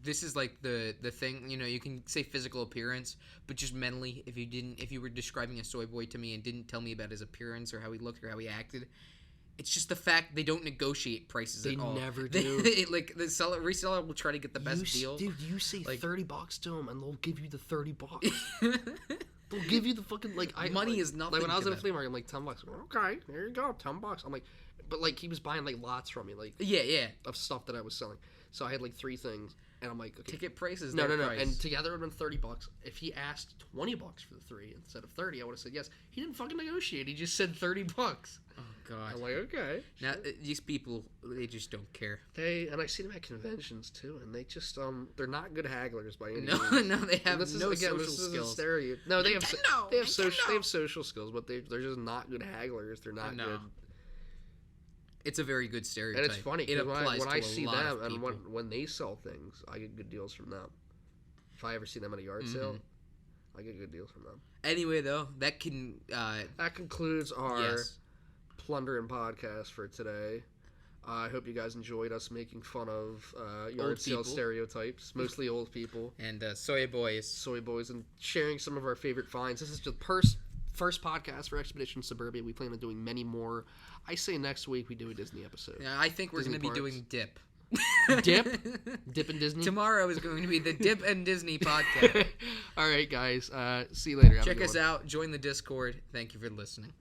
[SPEAKER 2] this is like the thing, you can say physical appearance, but just mentally, if you were describing a soy boy to me and didn't tell me about his appearance or how he looked or how he acted, It's just the fact they don't negotiate prices at all.
[SPEAKER 3] They never do.
[SPEAKER 2] Like the reseller will try to get the best deal.
[SPEAKER 3] Dude, you say
[SPEAKER 2] like,
[SPEAKER 3] $30 to them, and they'll give you the $30. They'll give you the fucking
[SPEAKER 2] money is nothing.
[SPEAKER 3] Like when I was
[SPEAKER 2] at
[SPEAKER 3] a flea market, I'm like $10. Okay, there you go, $10. I'm like, but like he was buying like lots from me, like
[SPEAKER 2] yeah,
[SPEAKER 3] of stuff that I was selling. So I had like 3 things, and I'm like, okay,
[SPEAKER 2] ticket prices.
[SPEAKER 3] No,
[SPEAKER 2] price.
[SPEAKER 3] And together it would have been $30. If he asked $20 for the 3 instead of 30, I would have said yes. He didn't fucking negotiate. He just said $30.
[SPEAKER 2] Oh god.
[SPEAKER 3] I'm like, okay.
[SPEAKER 2] Now these people, they just don't care.
[SPEAKER 3] And I see them at conventions too, and they just they're not good hagglers by any means.
[SPEAKER 2] No, they have
[SPEAKER 3] this
[SPEAKER 2] no
[SPEAKER 3] is, again,
[SPEAKER 2] social
[SPEAKER 3] this is
[SPEAKER 2] skills.
[SPEAKER 3] A stereo. No, they have
[SPEAKER 2] Nintendo.
[SPEAKER 3] they have social skills, but they're just not good hagglers. They're not good.
[SPEAKER 2] It's a very good stereotype.
[SPEAKER 3] And it's funny
[SPEAKER 2] it applies
[SPEAKER 3] when
[SPEAKER 2] to
[SPEAKER 3] I
[SPEAKER 2] a
[SPEAKER 3] see
[SPEAKER 2] lot
[SPEAKER 3] them
[SPEAKER 2] of
[SPEAKER 3] and
[SPEAKER 2] people.
[SPEAKER 3] when they sell things, I get good deals from them. If I ever see them at a yard sale, I get good deals from them.
[SPEAKER 2] Anyway, though, that
[SPEAKER 3] concludes our Plunder and podcast for today. I hope you guys enjoyed us making fun of yard sale stereotypes, mostly old people.
[SPEAKER 2] And soy boys,
[SPEAKER 3] and sharing some of our favorite finds. This is the first podcast for Expedition Suburbia. We plan on doing many more. I say next week we do a Disney episode.
[SPEAKER 2] Yeah, I think we're going to be doing Dip.
[SPEAKER 3] Dip and Disney?
[SPEAKER 2] Tomorrow is going to be the Dip and Disney podcast.
[SPEAKER 3] All right, guys. See you later.
[SPEAKER 2] Check us out. Join the Discord. Thank you for listening.